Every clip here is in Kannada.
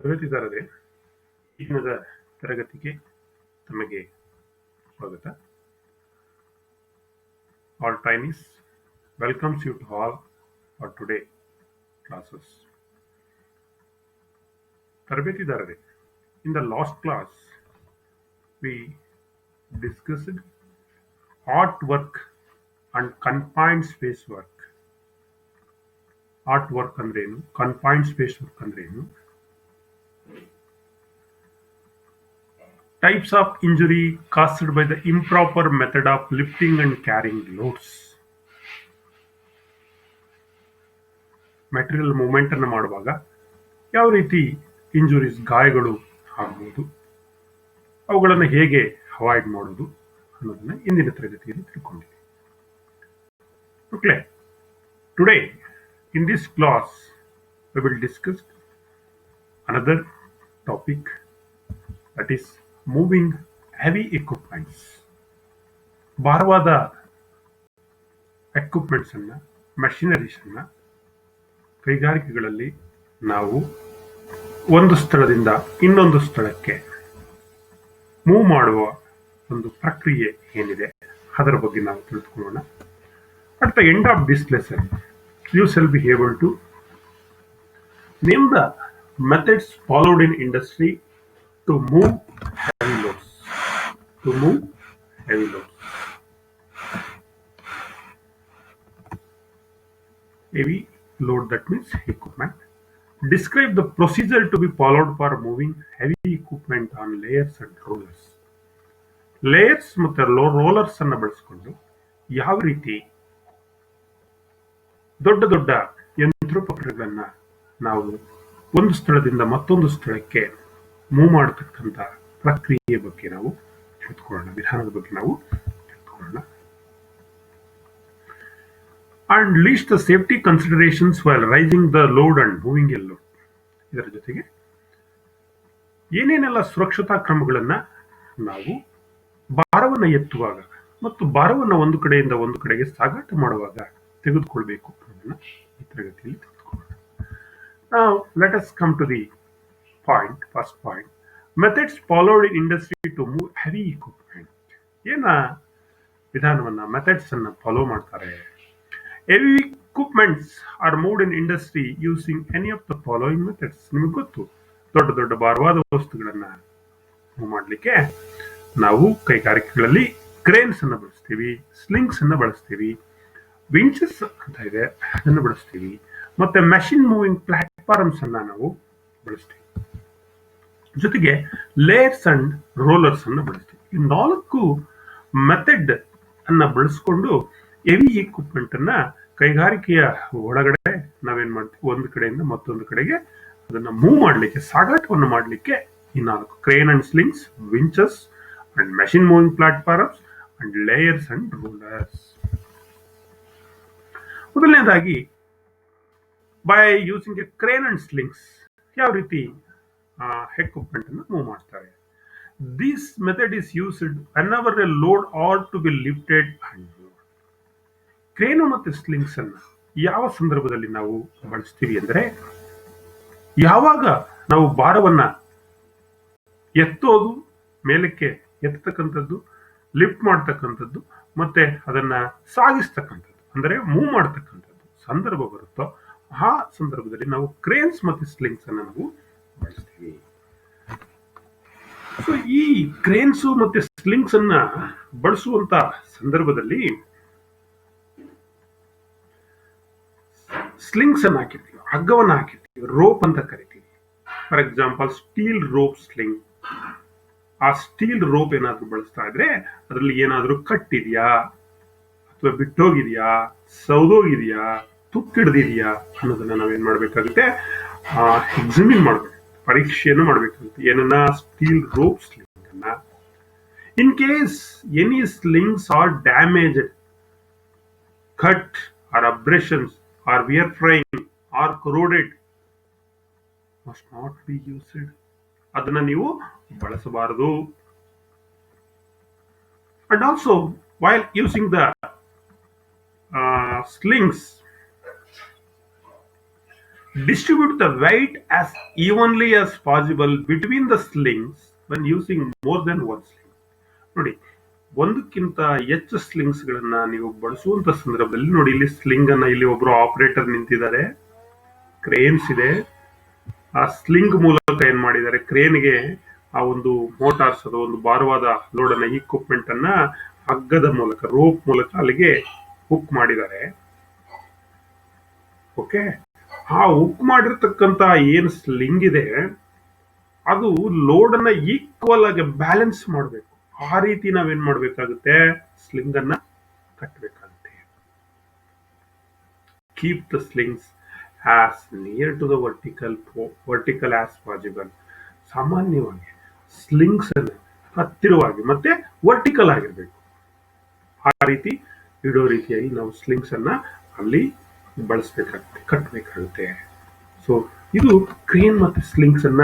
ತರಗತಿದಾರರೇ, ಈ ದಿನದ ತರಗತಿಗೆ ತಮಗೆ ಸ್ವಾಗತ. All trainees welcomes you to all for today classes. ತರಬೇತಿದಾರರೇ, in the last class we discussed artwork and confined space work. Artwork ಅಂದ್ರೇನು, confined space work ಅಂದ್ರೇನು, types of injury caused by the improper method of lifting and carrying loads. Material movement ಅನ್ನು ಮಾಡುವಾಗ ಯಾವ ರೀತಿ ಇಂಜುರೀಸ್ ಗಾಯಗಳು ಆಗಬಹುದು, ಅವುಗಳನ್ನು ಹೇಗೆ ಅವಾಯ್ಡ್ ಮಾಡೋದು ಅನ್ನೋದನ್ನ ಇಂದಿನ ತರಗತಿಯಲ್ಲಿ ತಿಳ್ಕೊಂಡಿದ್ದೀವಿ. Okay, today in this class we will discuss another topic, that is moving heavy equipments. ಭಾರವಾದ ಎಕ್ವಿಪ್ಮೆಂಟ್ಸ್ ಅನ್ನ, ಮಷಿನರೀಸ್ ಅನ್ನ ಕೈಗಾರಿಕೆಗಳಲ್ಲಿ ನಾವು ಒಂದು ಸ್ಥಳದಿಂದ ಇನ್ನೊಂದು ಸ್ಥಳಕ್ಕೆ ಮೂವ್ ಮಾಡುವ ಒಂದು ಪ್ರಕ್ರಿಯೆ ಏನಿದೆ ಅದರ ಬಗ್ಗೆ ನಾವು ತಿಳಿದುಕೊಳ್ಳೋಣ. At the end of this lesson you shall be able to name the methods followed in industry to move heavy loads. Heavy load, that means equipment. Describe the procedure to be followed for moving heavy equipment on layers and rollers. Layers ಮತ್ತು ರೋಲರ್ಸ್ ಅನ್ನು ಬಳಸಿಕೊಂಡು ಯಾವ ರೀತಿ ದೊಡ್ಡ ದೊಡ್ಡ ಯಂತ್ರೋಪಕರಣಗಳನ್ನ ನಾವು ಒಂದು ಸ್ಥಳದಿಂದ ಮತ್ತೊಂದು ಸ್ಥಳಕ್ಕೆ ಮೂವ್ ಮಾಡತಕ್ಕಂಥ ಪ್ರಕ್ರಿಯೆ ಬಗ್ಗೆ ನಾವು ತಿಳಿದುಕೊಳ್ಳೋಣ, ವಿಧಾನದ ಬಗ್ಗೆ ನಾವು ತಿಳಿದುಕೊಳ್ಳೋಣ. And list the safety considerations while raising the load and moving a load. ಇದರ ಜೊತೆಗೆ ಏನೇನೆಲ್ಲ ಸುರಕ್ಷತಾ ಕ್ರಮಗಳನ್ನ ನಾವು ಭಾರವನ್ನು ಎತ್ತುವಾಗ ಮತ್ತು ಭಾರವನ್ನು ಒಂದು ಕಡೆಯಿಂದ ಒಂದು ಕಡೆಗೆ ಸಾಗಾಟ ಮಾಡುವಾಗ ತೆಗೆದುಕೊಳ್ಬೇಕು ಅನ್ನೋದನ್ನ ಈ ತರಗತಿಯಲ್ಲಿ ತೆಗೆದುಕೊಳ್ಳೋಣ. Now let us come to the point, first point. Methods followed in industry to move heavy equipment. ಏನ ವಿಧಾನವನ್ನ, ಮೆಥಡ್ಸ್ ಅನ್ನ ಫಾಲೋ ಮಾಡ್ತಾರೆ? Heavy equipments are moved in industry using any of the following methods. ನಿಮಗೆ ಗೊತ್ತು, ದೊಡ್ಡ ದೊಡ್ಡ ಭಾರವಾದ ವಸ್ತುಗಳನ್ನ ಮೂವ್ ಮಾಡಲಿಕ್ಕೆ ನಾವು ಕೈಗಾರಿಕೆಗಳಲ್ಲಿ ಕ್ರೇನ್ಸ್ ಅನ್ನು ಬಳಸ್ತೀವಿ, ಸ್ಲಿಂಗ್ಸ್ ಅನ್ನು ಬಳಸ್ತೀವಿ, ವಿಂಚಸ್ ಅಂತ ಇದೆ ಅದನ್ನು ಬಳಸ್ತೀವಿ, ಮತ್ತೆ ಮೆಷಿನ್ ಮೂವಿಂಗ್ ಪ್ಲಾಟ್ಫಾರ್ಮ್ಸ್ ಅನ್ನ ನಾವು ಬಳಸ್ತೀವಿ. ಜೊತೆಗೆ ಲೇಯರ್ಸ್ ಅಂಡ್ ರೋಲರ್ಸ್ ಅನ್ನು ಬಳಸ್ತೀವಿ. ಈ 4 ಮೆಥಡ್ ಅನ್ನ ಬಳಸ್ಕೊಂಡು ಹೆವಿ ಇಕ್ವಿಪ್ಮೆಂಟ್ ಅನ್ನ ಕೈಗಾರಿಕೆಯ ಒಳಗಡೆ ನಾವೇನ್ ಮಾಡ್ತೀವಿ, ಒಂದು ಕಡೆಯಿಂದ ಮತ್ತೊಂದು ಕಡೆಗೆ ಅದನ್ನ ಮೂವ್ ಮಾಡಲಿಕ್ಕೆ, ಸಾಗಾಟವನ್ನು ಮಾಡಲಿಕ್ಕೆ ಈ 4 crane and slings, winches and machine moving platforms and layers and rollers. ಮೊದಲನೇದಾಗಿ, by using a crane and slings ಯಾವ ರೀತಿ ಎಕ್ವಿಪ್ಮೆಂಟ್ ಅನ್ನು ಮೂವ್ ಮಾಡ್ತಾರೆ? This method is used whenever a load ought to be lifted and crane ಮತ್ತು ಸ್ಲಿಂಗ್ಸ್ ಅನ್ನ ಯಾವ ಸಂದರ್ಭದಲ್ಲಿ ನಾವು ಬಳಸ್ತೀವಿ ಅಂದ್ರೆ, ಯಾವಾಗ ನಾವು ಭಾರವನ್ನ ಎತ್ತೋದು, ಮೇಲಕ್ಕೆ ಎತ್ತತಕ್ಕಂಥದ್ದು, ಲಿಫ್ಟ್ ಮಾಡ್ತಕ್ಕಂಥದ್ದು ಮತ್ತೆ ಅದನ್ನ ಸಾಗಿಸ್ತಕ್ಕಂಥದ್ದು ಅಂದ್ರೆ ಮೂವ್ ಮಾಡ್ತಕ್ಕಂಥದ್ದು ಸಂದರ್ಭ ಬರುತ್ತೋ ಆ ಸಂದರ್ಭದಲ್ಲಿ ನಾವು ಕ್ರೇನ್ಸ್ ಮತ್ತು ಸ್ಲಿಂಗ್ಸ್ ಅನ್ನ ನಾವು ಬಳಸ್ತೀವಿ. ಸೊ ಈ ಕ್ರೇನ್ಸ್ ಮತ್ತೆ ಸ್ಲಿಂಗ್ಸ್ ಅನ್ನ ಬಳಸುವಂತ ಸಂದರ್ಭದಲ್ಲಿ ಸ್ಲಿಂಗ್ಸ್ ಅನ್ನು ಹಾಕಿರ್ತೀವಿ, ಹಗ್ಗವನ್ನು ಹಾಕಿರ್ತೀವಿ, ರೋಪ್ ಅಂತ ಕರಿತೀವಿ. For example steel rope sling. ಆ ಸ್ಟೀಲ್ ರೋಪ್ ಏನಾದ್ರೂ ಬಳಸ್ತಾ ಇದ್ರೆ ಅದರಲ್ಲಿ ಏನಾದ್ರೂ ಕಟ್ಟಿದ್ಯಾ ಅಥವಾ ಬಿಟ್ಟೋಗಿದ್ಯಾ, ಸೌದೋಗಿದ್ಯಾ, ತುಕ್ಕಿಡ್ದಿದ್ಯಾ ಅನ್ನೋದನ್ನ ನಾವೇನ್ ಮಾಡ್ಬೇಕಾಗುತ್ತೆ, ಎಕ್ಸಾಮಿನ್ ಮಾಡ್ಬೇಕು, ಪರೀಕ್ಷೆಯನ್ನು ಮಾಡ್ಬೇಕಾಗುತ್ತೆ. ಏನನ್ನ? ಸ್ಟೀಲ್ ರೋಪ್ ಸ್ಲಿಂಗ್ ಅನ್ನ. In case any slings are damaged, cut or abrasions or wear fraying or corroded must not be used. ಅದನ್ನ ನೀವು ಬಳಸಬಾರದು. And also while using the slings, Distribute the weight as evenly as possible between the slings when using more than one sling. ನೋಡಿ, ಒಂದಕ್ಕಿಂತ ಹೆಚ್ಚು ಸ್ಲಿಂಗ್ಸ್ ಗಳನ್ನ ನೀವು ಬಳಸುವಂತ ಸಂದರ್ಭದಲ್ಲಿ ನೋಡಿ, ಇಲ್ಲಿ ಸ್ಲಿಂಗ್ ಅನ್ನ, ಇಲ್ಲಿ ಒಬ್ರು ಆಪರೇಟರ್ ನಿಂತಿದ್ದಾರೆ, ಕ್ರೇನ್ಸ್ ಇದೆ. ಆ ಸ್ಲಿಂಗ್ ಮೂಲಕ ಏನ್ ಮಾಡಿದ್ದಾರೆ, ಕ್ರೇನ್ಗೆ ಆ ಒಂದು ಮೋಟಾರ್ಸ್, ಅದು ಒಂದು ಭಾರವಾದ ಲೋಡ್ ಅನ್ನ, ಇಕ್ವಿಪ್ಮೆಂಟ್ ಅನ್ನ ಹಗ್ಗದ ಮೂಲಕ, ರೋಪ್ ಮೂಲಕ ಅಲ್ಲಿಗೆ ಹುಕ್ ಮಾಡಿದ್ದಾರೆ. ಓಕೆ, ಆ ಹುಕ್ ಮಾಡಿರ್ತಕ್ಕಂತ ಏನ್ ಸ್ಲಿಂಗ್ ಇದೆ ಅದು ಲೋಡ್ ಅನ್ನ ಈಕ್ವಲ್ ಆಗಿ ಬ್ಯಾಲೆನ್ಸ್ ಮಾಡಬೇಕು. ಆ ರೀತಿ ನಾವೇನ್ ಮಾಡ್ಬೇಕಾಗುತ್ತೆ, ಸ್ಲಿಂಗ್ ಅನ್ನ ಕಟ್ಟಬೇಕಾಗುತ್ತೆ. Keep the slings as near to the vertical as possible. ಸಾಮಾನ್ಯವಾಗಿ ಸ್ಲಿಂಗ್ಸ್ ಅನ್ನ ಹತ್ತಿರವಾಗಿ ಮತ್ತೆ ವರ್ಟಿಕಲ್ ಆಗಿರ್ಬೇಕು. ಆ ರೀತಿ ಇಡೋ ರೀತಿಯಾಗಿ ನಾವು ಸ್ಲಿಂಗ್ಸ್ ಅನ್ನ ಅಲ್ಲಿ ಬಳಸಬೇಕಾಗುತ್ತೆ, ಕಟ್ಟಬೇಕಾಗುತ್ತೆ. ಸೊ ಇದು ಕ್ರೇನ್ ಮತ್ತೆ ಸ್ಲಿಂಗ್ಸ್ ಅನ್ನ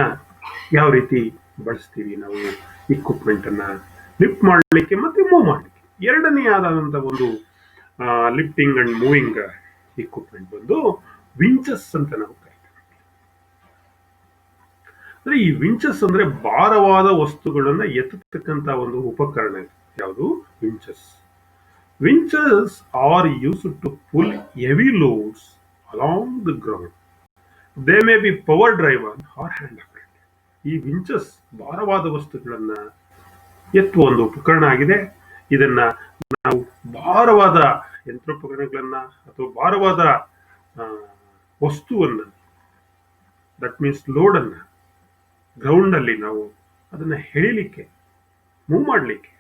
ಯಾವ ರೀತಿ ಬಳಸ್ತೀವಿ ನಾವು ಇಕ್ವಿಪ್ಮೆಂಟ್ ಅನ್ನ ಲಿಫ್ಟ್ ಮಾಡಲಿಕ್ಕೆ ಮತ್ತೆ ಮೂವ್ ಮಾಡಲಿಕ್ಕೆ. ಎರಡನೇ ಆದಂತ ಒಂದು ಲಿಫ್ಟಿಂಗ್ ಅಂಡ್ ಮೂವಿಂಗ್ ಇಕ್ವಿಪ್ಮೆಂಟ್ ಬಂದು ವಿಂಚಸ್ ಅಂತ ನಾವು ಕರಿತೀವಿ. ಅಂದ್ರೆ ಈ ವಿಂಚಸ್ ಅಂದ್ರೆ ಭಾರವಾದ ವಸ್ತುಗಳನ್ನ ಎತ್ತತಕ್ಕಂತ ಒಂದು ಉಪಕರಣ. ಯಾವುದು? ವಿಂಚಸ್. Winches are used to pull heavy loads along the ground. They may be power driven or hand operated. ಈ ವಿಂಚಸ್ ಭಾರವಾದ ವಸ್ತುಗಳನ್ನ ಎತ್ತುವ ಒಂದು ಉಪಕರಣ ಆಗಿದೆ. ಇದನ್ನ ನಾವು ಭಾರವಾದ ಯಂತ್ರೋಪಕರಣಗಳನ್ನ ಅಥವಾ ಭಾರವಾದ ವಸ್ತುವನ್ನ, ದಟ್ ಮೀನ್ಸ್ ಲೋಡ್ ಅನ್ನ ಗ್ರೌಂಡ್ ಅಲ್ಲಿ ನಾವು ಅದನ್ನ ಎಳಿಲಿಕ್ಕೆ, ಮೂವ್ ಮಾಡಲಿಕ್ಕೆ,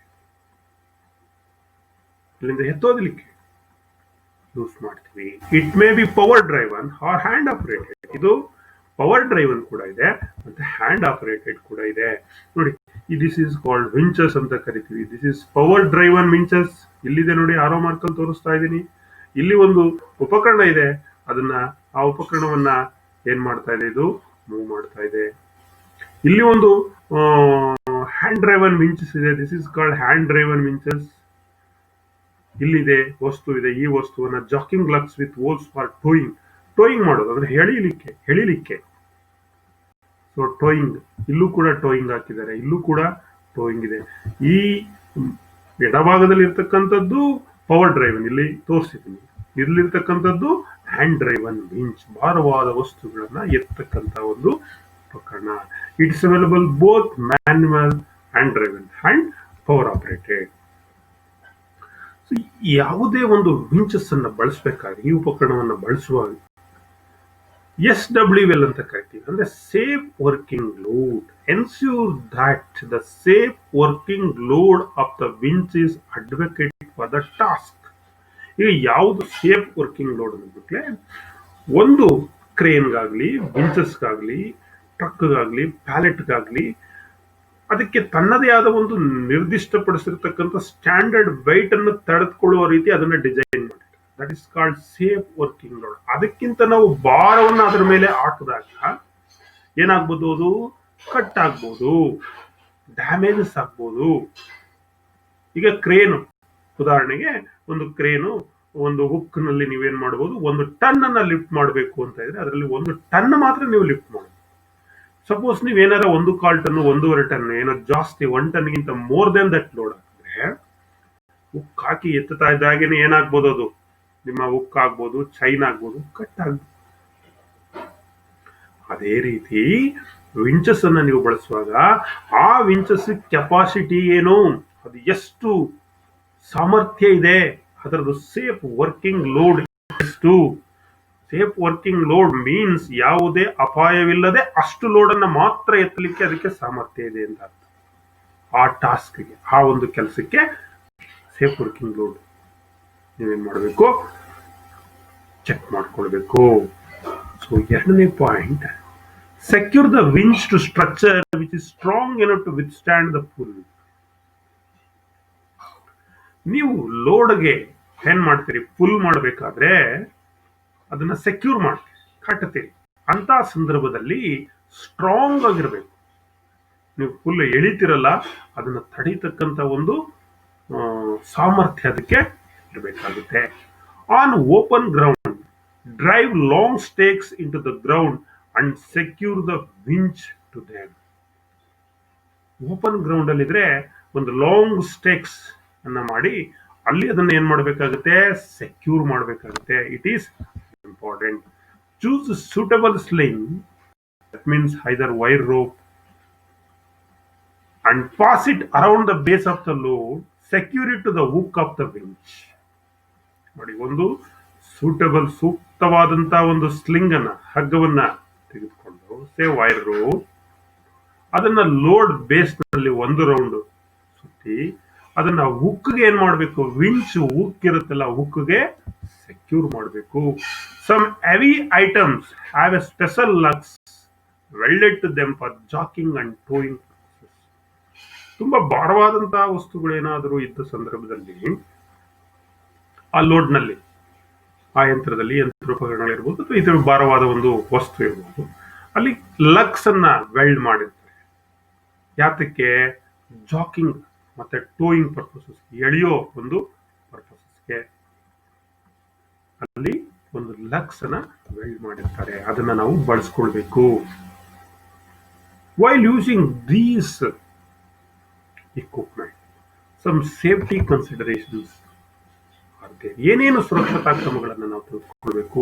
ಇಲ್ಲಿಂದ ಎತ್ತೋದಲಿಕ್ಕೆ ಯೂಸ್ ಮಾಡ್ತೀವಿ. It may be power driven or hand operated. ಇದು ಪವರ್ ಡ್ರೈವನ್ ಕೂಡ ಇದೆ ಮತ್ತೆ ಹ್ಯಾಂಡ್ ಆಪರೇಟೆಡ್ ಕೂಡ ಇದೆ. ನೋಡಿ, ದಿಸ್ ಇಸ್ ಕಾಲ್ಡ್ ವಿಂಚಸ್ ಅಂತ ಕರಿತೀವಿ. This is power driven winches. ಇಲ್ಲಿದೆ ನೋಡಿ, ಆರೋ ಮಾರ್ಕಲ್ಲಿ ತೋರಿಸ್ತಾ ಇದ್ದೀನಿ. ಇಲ್ಲಿ ಒಂದು ಉಪಕರಣ ಇದೆ, ಅದನ್ನ, ಆ ಉಪಕರಣವನ್ನ ಏನ್ ಮಾಡ್ತಾ ಇದೆ, ಇದು ಮೂವ್ ಮಾಡ್ತಾ ಇದೆ. ಇಲ್ಲಿ ಒಂದು ಹ್ಯಾಂಡ್ ಡ್ರೈವನ್ ವಿಂಚಸ್ ಇದೆ. This is called hand driven winches. ಇಲ್ಲಿದೆ ವಸ್ತು ಇದೆ, ಈ ವಸ್ತುವನ್ನ jacking lugs with holes for towing. Towing ಮಾಡೋದು ಅಂದ್ರೆ ಎಳಿಲಿಕ್ಕೆ. ಸೊ ಟೋಯಿಂಗ್, ಇಲ್ಲೂ ಕೂಡ ಟೋಯಿಂಗ್ ಹಾಕಿದ್ದಾರೆ, ಇಲ್ಲೂ ಕೂಡ ಟೋಯಿಂಗ್ ಇದೆ. ಈ ಎಡಭಾಗದಲ್ಲಿ ಇರ್ತಕ್ಕಂಥದ್ದು ಪವರ್ ಡ್ರೈವನ್, ಇಲ್ಲಿ ತೋರಿಸಿದ್ದೀನಿ. ಇಲ್ಲಿರ್ತಕ್ಕಂಥದ್ದು ಹ್ಯಾಂಡ್ ಡ್ರೈವನ್ ವಿಂಚ್, ಭಾರವಾದ ವಸ್ತುಗಳನ್ನ ಎತ್ತಕ್ಕಂತ ಒಂದು ಉಪಕರಣ. It's available both manual hand driven and power operated. ಯಾವುದೇ ಒಂದು ವಿಂಚಸ್ ಅನ್ನ ಬಳಸಬೇಕಾದ್ರೆ, ಈ ಉಪಕರಣವನ್ನ ಬಳಸುವಾಗ SWL ಅಂತ ಕರಿತೀವಿ. ಅಂದ್ರೆ safe working load. Ensure that the safe working load of the winch is adequate for the task. ಈಗ ಯಾವುದು ಸೇಫ್ ವರ್ಕಿಂಗ್ ಲೋಡ್ ಅಂದ್ಬಿಟ್ಲೆ, ಒಂದು ಕ್ರೇನ್ಗಾಗ್ಲಿ, ವಿಂಚಸ್ಗಾಗ್ಲಿ, ಟ್ರಕ್ಗಾಗ್ಲಿ, ಪ್ಯಾಲೆಟ್ಗಾಗ್ಲಿ ಅದಕ್ಕೆ ತನ್ನದೇ ಆದ ಒಂದು ನಿರ್ದಿಷ್ಟಪಡಿಸಿರ್ತಕ್ಕಂಥ ಸ್ಟ್ಯಾಂಡರ್ಡ್ ವೈಟ್ ಅನ್ನು ತಡೆದುಕೊಳ್ಳುವ ರೀತಿ ಅದನ್ನ ಡಿಸೈನ್ ಮಾಡಿದ್ದಾರೆ. That is called safe working load. ಅದಕ್ಕಿಂತ ನಾವು ಭಾರವನ್ನು ಅದರ ಮೇಲೆ ಹಾಕಿದಾಗ ಏನಾಗ್ಬೋದು, ಅದು ಕಟ್ ಆಗ್ಬೋದು, ಡ್ಯಾಮೇಜಸ್ ಆಗ್ಬೋದು. ಈಗ ಕ್ರೇನು, ಉದಾಹರಣೆಗೆ ಒಂದು ಕ್ರೇನು, ಒಂದು ಹುಕ್ ನಲ್ಲಿ ನೀವೇನ್ ಮಾಡಬಹುದು, 1 ಟನ್ ಅನ್ನ ಲಿಫ್ಟ್ ಮಾಡಬೇಕು ಅಂತ ಇದ್ರೆ ಅದರಲ್ಲಿ 1 ಟನ್ ಮಾತ್ರ ನೀವು ಲಿಫ್ಟ್ ಮಾಡಬಹುದು. ಸಪೋಸ್ ನೀವೇನಾರ 1/4 ಟನ್, 1.5 ಟನ್, ಏನೋ ಜಾಸ್ತಿ 1 ಟನ್ಗಿಂತ ಮೋರ್ ದೆನ್ ದಟ್ ಲೋಡ್ ಆಗಿದ್ರೆ ಹುಕ್ ಹಾಕಿ ಎತ್ತುತ್ತಾ ಇದ್ದಾಗೇನೆ ಏನಾಗ್ಬೋದು, ಅದು ನಿಮ್ಮ ಹುಕ್ ಆಗ್ಬೋದು, ಚೈನ್ ಆಗ್ಬೋದು, ಕಟ್ ಆಗ್ಬೋದು. ಅದೇ ರೀತಿ ವಿಂಚಸ್ ಅನ್ನ ನೀವು ಬಳಸುವಾಗ ಆ ವಿಂಚಸ್ ಕೆಪಾಸಿಟಿ ಏನು, ಅದು ಎಷ್ಟು ಸಾಮರ್ಥ್ಯ ಇದೆ, ಅದರದ್ದು ಸೇಫ್ ವರ್ಕಿಂಗ್ ಲೋಡ್ ಎಷ್ಟು. ಸೇಫ್ ವರ್ಕಿಂಗ್ ಲೋಡ್ ಮೀನ್ಸ್ ಯಾವುದೇ ಅಪಾಯವಿಲ್ಲದೆ ಅಷ್ಟು ಲೋಡ್ ಅನ್ನ ಮಾತ್ರ ಎತ್ತಲಿಕ್ಕೆ ಅದಕ್ಕೆ ಸಾಮರ್ಥ್ಯ ಇದೆ ಅಂತ ಅರ್ಥ. ಆ ಟಾಸ್ಕ್ಗೆ, ಆ ಒಂದು ಕೆಲಸಕ್ಕೆ ಸೇಫ್ ವರ್ಕಿಂಗ್ ಲೋಡ್ ನೀವೇನ್ ಮಾಡಬೇಕು, ಚೆಕ್ ಮಾಡ್ಕೊಳ್ಬೇಕು. ಸೊ ಎರಡನೇ point, secure the winch to structure which is strong enough to withstand the pull. ನೀವು ಲೋಡ್ಗೆ ಏನ್ ಮಾಡ್ತೀರಿ, ಪುಲ್ ಮಾಡಬೇಕಾದ್ರೆ ಅದನ್ನ ಸೆಕ್ಯೂರ್ ಮಾಡ್ತೀರಿ, ಕಟ್ಟುತ್ತೀರಿ. ಅಂತ ಸಂದರ್ಭದಲ್ಲಿ ಸ್ಟ್ರಾಂಗ್ ಆಗಿರ್ಬೇಕು. ನೀವು ಫುಲ್ ಎಳಿತಿರಲ್ಲ, ಅದನ್ನ ತಡೀತಕ್ಕಂತ ಒಂದು ಸಾಮರ್ಥ್ಯ ಅದಕ್ಕೆ ಇರಬೇಕಾಗುತ್ತೆ. On open ground drive long stakes into the ground and secure the winch to them. Open ground ಅಲ್ಲಿ ಇದ್ರೆ ಒಂದು ಲಾಂಗ್ ಸ್ಟೇಕ್ಸ್ ಅನ್ನ ಮಾಡಿ ಅಲ್ಲಿ ಅದನ್ನ ಏನ್ ಮಾಡಬೇಕಾಗುತ್ತೆ, ಸೆಕ್ಯೂರ್ ಮಾಡಬೇಕಾಗುತ್ತೆ. It is important. Choose suitable sling, that means either wire rope, and pass it around the base of the load, secure it to the hook of the winch. ನೋಡಿ, ಒಂದು ಸೂಕ್ತವಾದಂತಹ ಒಂದು ಸ್ಲಿಂಗ್ ಅನ್ನ, ಹಗ್ಗವನ್ನ ತೆಗೆದುಕೊಂಡು ವೈರ್ ರೋಪ್, ಅದನ್ನ ಲೋಡ್ ಬೇಸ್ ನಲ್ಲಿ ಒಂದು ರೌಂಡ್ ಸುತ್ತಿ ಅದನ್ನ ಹುಕ್ಗೆ ಏನ್ ಮಾಡಬೇಕು, ವಿಂಚ್ ಹುಕ್ ಇರುತ್ತಲ್ಲ, ಹುಕ್ಗೆ ಸೆಕ್ಯೂರ್ ಮಾಡಬೇಕು. Some heavy items have a special lugs welded to them for jacking and towing. ತುಂಬಾ ಭಾರವಾದಂತಹ ವಸ್ತುಗಳೇನಾದರೂ ಇದ್ದ ಸಂದರ್ಭದಲ್ಲಿ ಆ ಲೋಡ್ ನಲ್ಲಿ, ಆ ಯಂತ್ರದಲ್ಲಿ ಯಂತ್ರೋಪಕರಣಗಳಿರ್ಬೋದು ಅಥವಾ ಇತರ ಭಾರವಾದ ಒಂದು ವಸ್ತು ಇರ್ಬೋದು, ಅಲ್ಲಿ ಲಕ್ಸ್ ಅನ್ನ ವೆಲ್ಡ್ ಮಾಡಿರ್ತಾರೆ. ಯಾತಕ್ಕೆ? ಜಾಕಿಂಗ್ ಮತ್ತೆ ಟೋಯಿಂಗ್ ಪರ್ಪಸಸ್, ಎಳೆಯೋ ಒಂದು ಪರ್ಪಸಸ್ಗೆ ಅಲ್ಲಿ ಒಂದು ಲಕ್ಸ್ ಅನ್ನ ವೆಲ್ಡ್ ಮಾಡಿರ್ತಾರೆ. ಅದನ್ನ ನಾವು ಬಳಸ್ಕೊಳ್ಬೇಕು. While using these equipment, some safety considerations are there. ಏನೇನು ಸುರಕ್ಷತಾ ಕ್ರಮಗಳನ್ನು ನಾವು ತೆಗೆದುಕೊಳ್ಬೇಕು?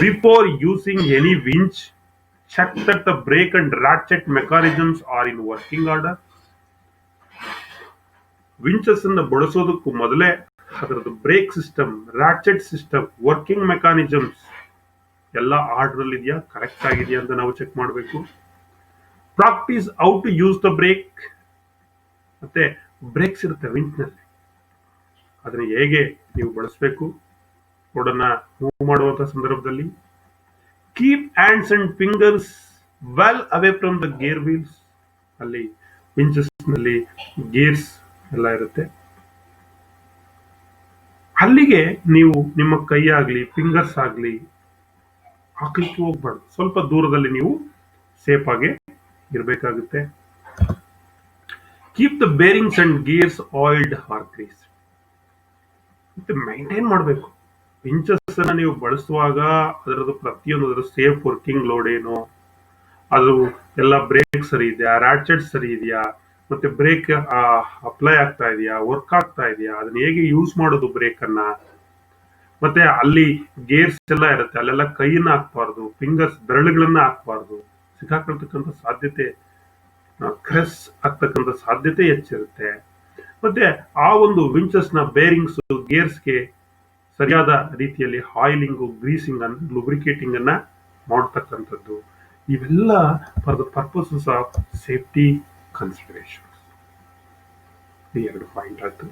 Before using any winch, check that the brake and ratchet mechanisms are in working order. Winches ಅನ್ನು ಬಳಸೋದಕ್ಕೂ ಮೊದಲೇ ಅದರದ್ದು brake system, ratchet system, working mechanisms ಎಲ್ಲ ಆರ್ಡರ್ ಅಲ್ಲಿ ಇದೆಯಾ, ಕರೆಕ್ಟ್ ಆಗಿದೆಯಾ ಅಂತ ನಾವು ಚೆಕ್ ಮಾಡಬೇಕು. Practise how to use the brake. ಮತ್ತೆ ಬ್ರೇಕ್ಸ್ ಇರುತ್ತೆ ವಿಂಚ್ ನಲ್ಲಿ, ಅದನ್ನ ಹೇಗೆ ನೀವು ಬಳಸಬೇಕು ರೋಡನ್ನ ಮೂವ್ ಮಾಡುವಂತ ಸಂದರ್ಭದಲ್ಲಿ. Keep hands and fingers well away from the gear wheels. ಅಲ್ಲಿ ವಿಂಚಸ್ ನಲ್ಲಿ ಗೇರ್ಸ್ ಎಲ್ಲ ಇರುತ್ತೆ, ಅಲ್ಲಿಗೆ ನೀವು ನಿಮ್ಮ ಕೈ ಆಗ್ಲಿ ಫಿಂಗರ್ಸ್ ಆಗ್ಲಿ ಹಾಕ್ಲಿಕ್ಕೆ ಹೋಗ್ಬಾರ್ದು. ಸ್ವಲ್ಪ ದೂರದಲ್ಲಿ ನೀವು ಸೇಫ್ ಆಗಿ ಇರಬೇಕಾಗುತ್ತೆ. Keep the bearings and gears oiled or grease. ಮತ್ತೆ ಮೈಂಟೈನ್ ಮಾಡಬೇಕು. ವಿಂಚಸ್ ಅನ್ನ ನೀವು ಬಳಸುವಾಗ ಅದರದ್ದು ಪ್ರತಿಯೊಂದು ಅದರ ಸೇಫ್ ವರ್ಕಿಂಗ್ ಲೋಡ್ ಏನು, ಅದು ಎಲ್ಲ ಬ್ರೇಕ್ ಸರಿ ಇದೆಯಾ, ರಾಚೆಟ್ ಸರಿ ಇದೆಯಾ, ಮತ್ತೆ ಬ್ರೇಕ್ ಅಪ್ಲೈ ಆಗ್ತಾ ಇದೆಯಾ, ವರ್ಕ್ ಆಗ್ತಾ ಇದೆಯಾ, ಅದನ್ನ ಹೇಗೆ ಯೂಸ್ ಮಾಡೋದು ಬ್ರೇಕ್ ಅನ್ನ. ಮತ್ತೆ ಅಲ್ಲಿ ಗೇರ್ಸ್ ಎಲ್ಲ ಇರುತ್ತೆ, ಅಲ್ಲೆಲ್ಲ ಕೈಯನ್ನ ಹಾಕ್ಬಾರ್ದು, ಫಿಂಗರ್ಸ್ ಬೆರಳುಗಳನ್ನ ಹಾಕ್ಬಾರ್ದು. ಸಿಕ್ಕಾಕೊಳ್ತಕ್ಕಂಥ ಸಾಧ್ಯತೆ, ಕ್ರೆಸ್ ಆಗ್ತಕ್ಕಂಥ ಸಾಧ್ಯತೆ ಹೆಚ್ಚಿರುತ್ತೆ. ಮತ್ತೆ ಆ ಒಂದು ವಿಂಚಸ್ ನ ಬೇರಿಂಗ್ಸ್, ಗೇರ್ಸ್ಗೆ ಸರಿಯಾದ ರೀತಿಯಲ್ಲಿ ಆಯಿಲಿಂಗ್, ಗ್ರೀಸಿಂಗ್ ಅಂದ್ರೆ ಲುಬ್ರಿಕೇಟಿಂಗ್ ಅನ್ನ ಮಾಡತಕ್ಕಂಥದ್ದು. ಇವೆಲ್ಲ for the purposes of safety consideration. ಈ ಎರಡು ಪಾಯಿಂಟ್ ಆಯ್ತು,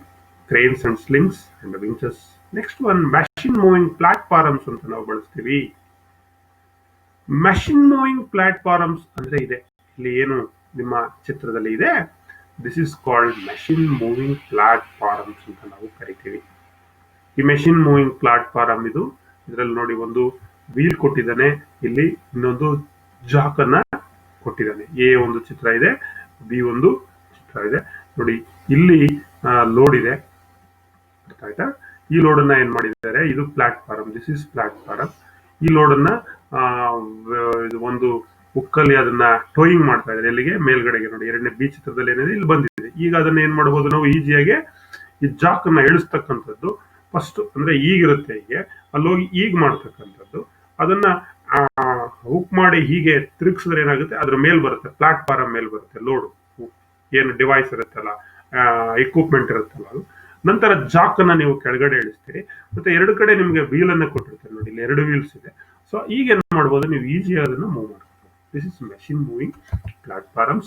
cranes and slings and winches. Next one machine moving platforms ಅಂತ ನಾವು ಬಳಸ್ತೀವಿ. ಮೆಷಿನ್ ಮೂವಿಂಗ್ ಪ್ಲಾಟ್ಫಾರ್ಮ್ಸ್ ಅಂದ್ರೆ ಇದೆ, ಇಲ್ಲಿ ಏನು ನಿಮ್ಮ ಚಿತ್ರದಲ್ಲಿ ಇದೆ, this is called machine moving platforms ಅಂತ ನಾವು ಕರಿತೀವಿ. ಈ ಮೆಷಿನ್ ಮೂವಿಂಗ್ ಪ್ಲಾಟ್ಫಾರ್ಮ್ ಇದು, ಇದರಲ್ಲಿ ನೋಡಿ ಒಂದು ವೀಲ್ ಕೊಟ್ಟಿದ್ದಾನೆ, ಇಲ್ಲಿ ಇನ್ನೊಂದು ಜಾಕ್ ಅನ್ನ ಕೊಟ್ಟಿದ್ದಾನೆ. ಎ ಒಂದು ಚಿತ್ರ ಇದೆ, ಬಿ ಒಂದು ಚಿತ್ರ ಇದೆ. ನೋಡಿ ಇಲ್ಲಿ ಲೋಡ್ ಇದೆ, ಅರ್ಥ ಆಯ್ತಾ? ಈ ಲೋಡ್ ಅನ್ನ ಏನ್ ಮಾಡಿದ್ದಾರೆ, ಇದು ಪ್ಲಾಟ್ಫಾರ್ಮ್, ದಿಸ್ ಇಸ್ ಪ್ಲಾಟ್ಫಾರ್ಮ್. ಈ ಲೋಡ್ ಅನ್ನ ಇದು ಒಂದು ಹುಕ್ಕಲ್ಲಿ ಅದನ್ನ ಟೋಯಿಂಗ್ ಮಾಡ್ತಾ ಇದ್ದಾರೆ, ಎಲ್ಲಿಗೆ, ಮೇಲ್ಗಡೆಗೆ. ನೋಡಿ ಎರಡನೇ ಬಿ ಚಿತ್ರದಲ್ಲಿ ಏನಿದೆ, ಇಲ್ಲಿ ಬಂದಿದೆ. ಈಗ ಅದನ್ನ ಏನ್ ಮಾಡಬಹುದು ನಾವು ಈಸಿಯಾಗಿ, ಈ ಜಾಕ್ ಅನ್ನ ಇಳಿಸ್ತಕ್ಕಂಥದ್ದು ಫಸ್ಟ್ ಅಂದ್ರೆ ಈಗಿರುತ್ತೆ, ಹೀಗೆ ಅಲ್ಲೋಗಿ ಈಗ ಮಾಡ್ತಕ್ಕಂಥದ್ದು, ಅದನ್ನ ಹುಕ್ ಮಾಡಿ ಹೀಗೆ ತಿರುಗಿಸಿದ್ರೆ ಏನಾಗುತ್ತೆ, ಅದ್ರ ಮೇಲ್ ಬರುತ್ತೆ, ಪ್ಲಾಟ್ಫಾರ್ಮ್ ಮೇಲ್ ಬರುತ್ತೆ ಲೋಡ್, ಏನು ಡಿವೈಸ್ ಇರುತ್ತಲ್ಲ, ಎಕ್ವಿಪ್ಮೆಂಟ್ ಇರುತ್ತಲ್ಲ ಅದು. ನಂತರ ಜಾಕ್ ಅನ್ನ ನೀವು ಕೆಳಗಡೆ ಇಳಿಸ್ತೀರಿ, ಮತ್ತೆ ಎರಡು ಕಡೆ ನಿಮ್ಗೆ ವೀಲ್ ಅನ್ನ ಕೊಟ್ಟಿರ್ತಾರೆ. ನೋಡಿ ಇಲ್ಲಿ ಎರಡು ವೀಲ್ಸ್ ಇದೆ. ಸೊ ಈಗ ಏನ್ ಮಾಡ್ಬೋದು, ನೀವು ಈಸಿಯಾಗಿ ಅದನ್ನ ಮೂವ್ ಮಾಡ್ಬೋದು. This is machine moving platforms.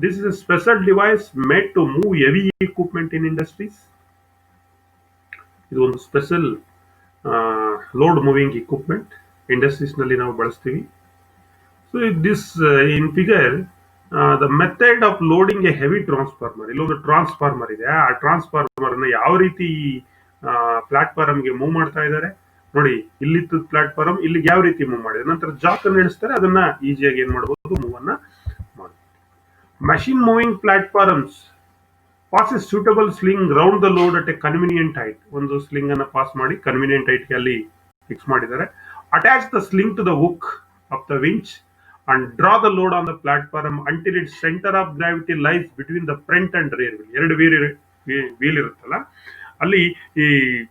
This is a special device made to move heavy equipment in industries. ಇದು ಒಂದು special load moving equipment industries ನಲ್ಲಿ ನಾವು ಬಳಸ್ತೀವಿ. So this in figure the method of loading A heavy transformer. ಇಲ್ಲೊಂದು ಟ್ರಾನ್ಸ್ಫಾರ್ಮರ್ ಇದೆ, ಆ ಟ್ರಾನ್ಸ್ಫಾರ್ಮರ್ ಅನ್ನ ಯಾವ ರೀತಿ ಪ್ಲಾಟ್ಫಾರ್ಮ್ಗೆ ಮೂವ್ ಮಾಡ್ತಾ ಇದ್ದಾರೆ ನೋಡಿ. ಇಲ್ಲಿತ್ತು ಪ್ಲಾಟ್ಫಾರ್ಮ್, ಇಲ್ಲಿಗೆ ಯಾವ ರೀತಿ ಮೂವ್ ಮಾಡಿದೆ, ನಂತರ ಜಾಕ್ ಅನ್ನು ಇಳಿಸ್ತಾರೆ, ಅದನ್ನ ಈಸಿಯಾಗಿ ಏನ್ ಮಾಡಬಹುದು, ಮೂವ್ ಅನ್ನ ಮಾಡಬಹುದು. Machine moving platforms pass A suitable sling round the load at A convenient height. ಒಂದು ಸ್ಲಿಂಗ್ ಅನ್ನ ಪಾಸ್ ಮಾಡಿ ಕನ್ವಿನಿಯಂಟ್ ಹೈಟ್ ಅಲ್ಲಿ ಫಿಕ್ಸ್ ಮಾಡಿದ್ದಾರೆ. Attach the sling to the hook of the winch and draw the load on the platform until its center of gravity lies between the front and rear wheel. ಎರಡು ವೀಲ್ ಇರುತ್ತಲ್ಲ, ಅಲ್ಲಿ ಈ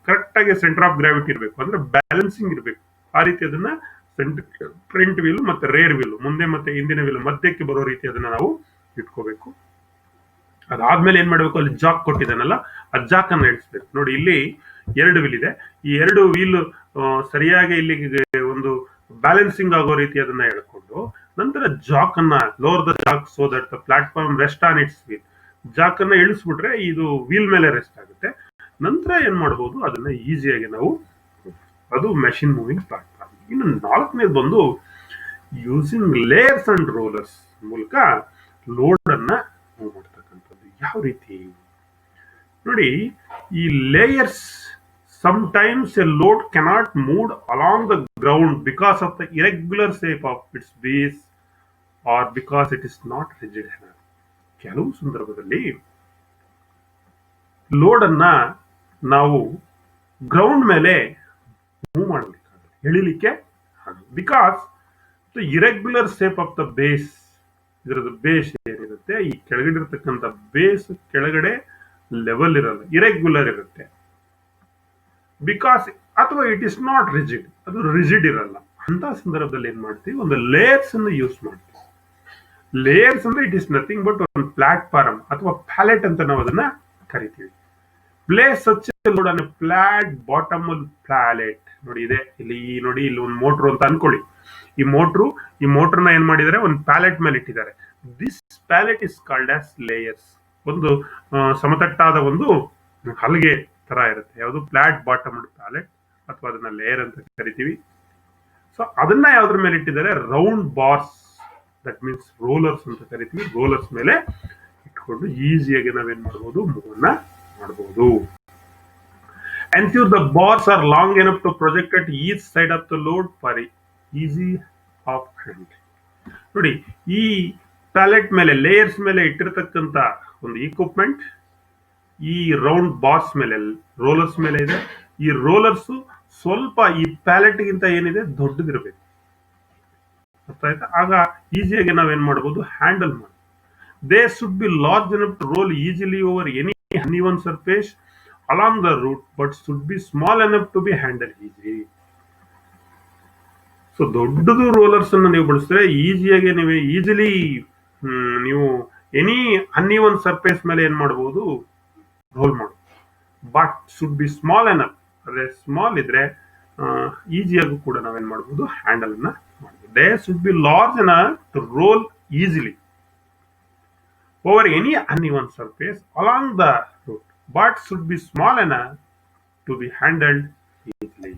ಕರೆಕ್ಟ್ ಆಗಿ ಸೆಂಟರ್ ಆಫ್ ಗ್ರಾವಿಟಿ ಇರಬೇಕು, ಅಂದ್ರೆ ಬ್ಯಾಲೆನ್ಸಿಂಗ್ ಇರಬೇಕು. ಆ ರೀತಿ ಅದನ್ನ ಫ್ರಂಟ್ ವೀಲ್ ಮತ್ತೆ ರೇರ್ ವೀಲ್, ಮುಂದೆ ಮತ್ತೆ ಹಿಂದಿನ ವೀಲ್ ಮಧ್ಯಕ್ಕೆ ಬರೋ ರೀತಿ ಅದನ್ನ ನಾವು ಇಟ್ಕೋಬೇಕು. ಅದಾದ್ಮೇಲೆ ಏನ್ ಮಾಡ್ಬೇಕು, ಅಲ್ಲಿ ಜಾಕ್ ಕೊಟ್ಟಿದ್ದಾನಲ್ಲ, ಆ ಜಾಕ್ ಅನ್ನ ಇಳಿಸ್ಬೇಕು. ನೋಡಿ, ಇಲ್ಲಿ ಎರಡು ವೀಲ್ ಇದೆ. ಈ ಎರಡು ವೀಲ್ ಸರಿಯಾಗಿ ಇಲ್ಲಿ ಒಂದು ಬ್ಯಾಲೆನ್ಸಿಂಗ್ ಆಗೋ ರೀತಿ ಅದನ್ನ ಎಳ್ಕೊಂಡು, ನಂತರ ಜಾಕ್ ಅನ್ನ lower the Jack so that the platform rest on its wheel. Jack ಅನ್ನ ಇಳಿಸ್ಬಿಟ್ರೆ ಇದು ವೀಲ್ ಮೇಲೆ ರೆಸ್ಟ್ ಆಗುತ್ತೆ. ನಂತರ ಏನ್ ಮಾಡಬಹುದು, ಅದನ್ನ ಈಸಿಯಾಗಿ ನಾವು, ಅದು ಮೆಷಿನ್ ಮೂವಿಂಗ್ ಪ್ಲಾಟ್ಫಾರ್ಮ್. ಇನ್ನು ನಾಲ್ಕನೇದು ಬಂದು ಯೂಸಿಂಗ್ ಲೇಯರ್ಸ್ ಅಂಡ್ ರೋಲರ್ಸ್ ಮೂಲಕ ಲೋಡ್ ಅನ್ನ ಮೂವ್ ಮಾಡ್ತಕ್ಕಂಥದ್ದು. ಯಾವ ರೀತಿ ನೋಡಿ, ಈ layers, sometimes a load cannot move along the ground because of the irregular shape of its base or because it is not rigid enough. ಕೆಲವು ಸಂದರ್ಭದಲ್ಲಿ ಲೋಡ್ ಅನ್ನ ನಾವು ಗ್ರೌಂಡ್ ಮೇಲೆ ಮೂವ್ ಮಾಡಬೇಕಾಗುತ್ತೆ, ಎಳಿಲಿಕ್ಕೆ because the irregular shape of the base, ಇದರದ ಬೇಸ್ ಏನಿರುತ್ತೆ, ಈ ಕೆಳಗಡೆ ಇರತಕ್ಕಂಥ ಬೇಸ್ ಕೆಳಗಡೆ ಲೆವೆಲ್ ಇರಲ್ಲ, ಇರೆಗ್ಯುಲರ್ ಇರುತ್ತೆ. ಬಿಕಾಸ್ ಅಥವಾ ಇಟ್ ಇಸ್ ನಾಟ್ ರಿಜಿಡ್, ಅದು ರಿಜಿಡ್ ಇರಲ್ಲ. ಅಂತ ಸಂದರ್ಭದಲ್ಲಿ ಏನ್ ಮಾಡ್ತೀವಿ, ಒಂದು ಲೇಯರ್ಸ್ ಅನ್ನು ಯೂಸ್ ಮಾಡ್ತೀವಿ. ಲೇಯರ್ಸ್ ಅಂದ್ರೆ ಇಟ್ ಇಸ್ ನಥಿಂಗ್ ಬಟ್ ಒಂದು ಪ್ಲಾಟ್ಫಾರ್ಮ್ ಅಥವಾ ಪ್ಯಾಲೆಟ್ ಅಂತ ನಾವು ಅದನ್ನ ಕರಿತೀವಿ. Place such load on flat bottom palette. ನೋಡಿ ಇದೆ ಇಲ್ಲಿ, ನೋಡಿ ಇಲ್ಲಿ ಒಂದು ಮೋಟ್ರು ಅಂತ ಅನ್ಕೊಳ್ಳಿ. ಈ ಮೋಟ್ರನ್ನ ಏನ್ ಮಾಡಿದ್ದಾರೆ, ಒಂದು ಪ್ಯಾಲೆಟ್ ಮೇಲೆ ಇಟ್ಟಿದ್ದಾರೆ. This palette is called as layers. ಒಂದು ಸಮತಟ್ಟಾದ ಒಂದು ಹಲಗೆ ತರ ಇರುತ್ತೆ, ಯಾವುದು ಫ್ಲಾಟ್ ಬಾಟಮ್ ಪ್ಯಾಲೆಟ್, ಅಥವಾ ಅದನ್ನ ಲೇಯರ್ ಅಂತ ಕರಿತೀವಿ. ಸೊ ಅದನ್ನ ಯಾವ್ದ್ರ ಮೇಲೆ ಇಟ್ಟಿದ್ದಾರೆ, round bars, that means rollers ಅಂತ ಕರಿತೀವಿ. ರೋಲರ್ಸ್ ಮೇಲೆ ಇಟ್ಕೊಂಡು ಈಸಿಯಾಗಿ ನಾವೇನ್ ಮಾಡಬಹುದು, ಮೂವ್ ಅನ್ನ ಮಾಡಬಹುದು. Ensure the bars are long enough to project at each side of the load for easy off hand. ನೋಡಿ, ಈ ಪ್ಯಾಲೆಟ್ ಮೇಲೆ, ಲೇಯರ್ಸ್ ಮೇಲೆ ಇಟ್ಟಿರ್ತಕ್ಕಂಥ ಒಂದು ಇಕ್ವಿಪ್ಮೆಂಟ್ ಈ ರೌಂಡ್ ಬಾರ್ಸ್ ಮೇಲೆ, ರೋಲರ್ಸ್ ಮೇಲೆ ಇದೆ. ಈ ರೋಲರ್ಸ್ ಸ್ವಲ್ಪ ಈ ಪ್ಯಾಲೆಟ್ ಗಿಂತ ಏನಿದೆ ದೊಡ್ಡದಿರಬೇಕು, ಅರ್ಥ ಆಯ್ತಾ? ಆಗ ಈಸಿಯಾಗಿ ನಾವೇನ್ ಮಾಡಬಹುದು, ಹ್ಯಾಂಡಲ್ ಮಾಡಿ. They should be large enough to roll easily over any uneven surface along the route, but should be small enough to be handled easy. So ದೊಡ್ಡದು ರೋಲರ್ಸ್ ಅನ್ನು ನೀವು ಬಳಸಿದ್ರೆ ಈಸಿಯಾಗಿ ಈಸಿಲಿ ನೀವು ಎನಿ ಅನ್ಇವನ್ ಸರ್ಫೇಸ್ ಮೇಲೆ ಏನ್ ಮಾಡಬಹುದು, ರೋಲ್ ಮಾಡಬಹುದು. But should be small enough, ಅದೇ ಸ್ಮಾಲ್ ಇದ್ರೆ ಈಸಿಯಾಗೂ ಕೂಡ ನಾವೇನ್ ಮಾಡಬಹುದು, ಹ್ಯಾಂಡಲ್ ಅನ್ನ ಮಾಡಬಹುದು. They should be large enough to roll easily over any uneven surface along the route, but should be small enough to be handled easily.